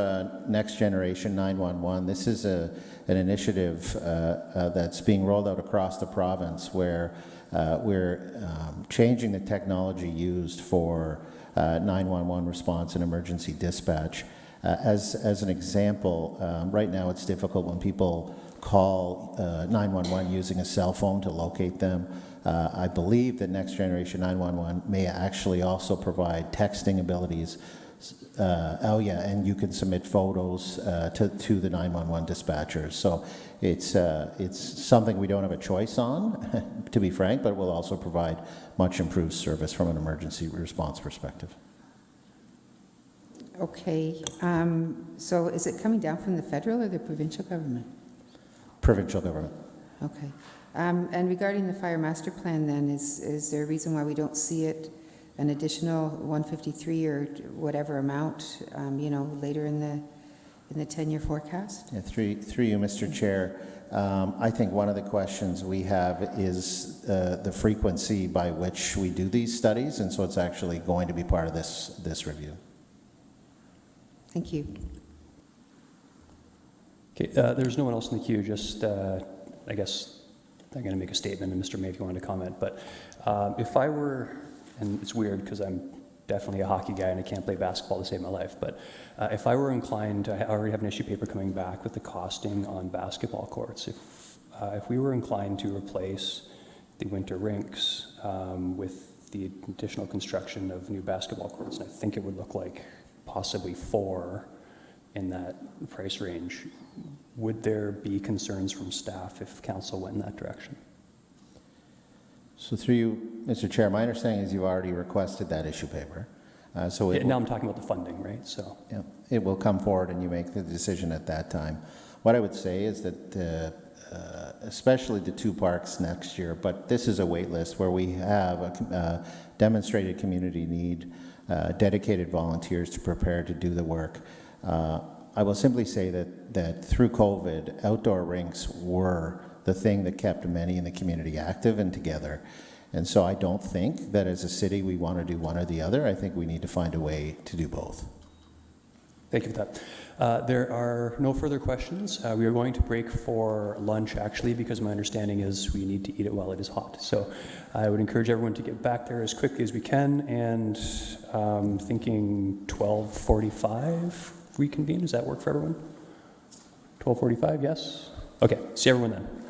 Next Generation 911, this is an initiative that's being rolled out across the province where we're changing the technology used for 911 response and emergency dispatch. As an example, right now it's difficult when people call 911 using a cell phone to locate them. I believe that Next Generation 911 may actually also provide texting abilities. And you can submit photos to the 911 dispatchers. So it's something we don't have a choice on, to be frank, but will also provide much improved service from an emergency response perspective. Okay, so is it coming down from the federal or the provincial government? Provincial government. Okay. And regarding the Fire Master Plan then, is there a reason why we don't see it, an additional 153 or whatever amount, later in the 10-year forecast? Yeah, through you, Mr. Chair. I think one of the questions we have is the frequency by which we do these studies, and so it's actually going to be part of this review. Thank you. Okay, there's no one else in the queue. Just, I guess I'm going to make a statement, and Mr. May, if you wanted to comment. But if I were, and it's weird because I'm definitely a hockey guy and I can't play basketball to save my life, but if I were inclined, I already have an issue paper coming back with the costing on basketball courts. If we were inclined to replace the winter rinks with the additional construction of new basketball courts, and I think it would look like possibly 4 in that price range, would there be concerns from staff if council went in that direction? So through you, Mr. Chair, my understanding is you've already requested that issue paper. Now I'm talking about the funding, right? So yeah, it will come forward and you make the decision at that time. What I would say is that especially the 2 parks next year, but this is a wait list where we have a demonstrated community need, dedicated volunteers to prepare to do the work. I will simply say that through COVID, outdoor rinks were the thing that kept many in the community active and together. And so I don't think that as a city we want to do one or the other. I think we need to find a way to do both. Thank you for that. There are no further questions. We are going to break for lunch, actually, because my understanding is we need to eat it while it is hot. So I would encourage everyone to get back there as quickly as we can, and thinking 12:45 reconvene. Does that work for everyone? 12:45, yes? Okay, see everyone then.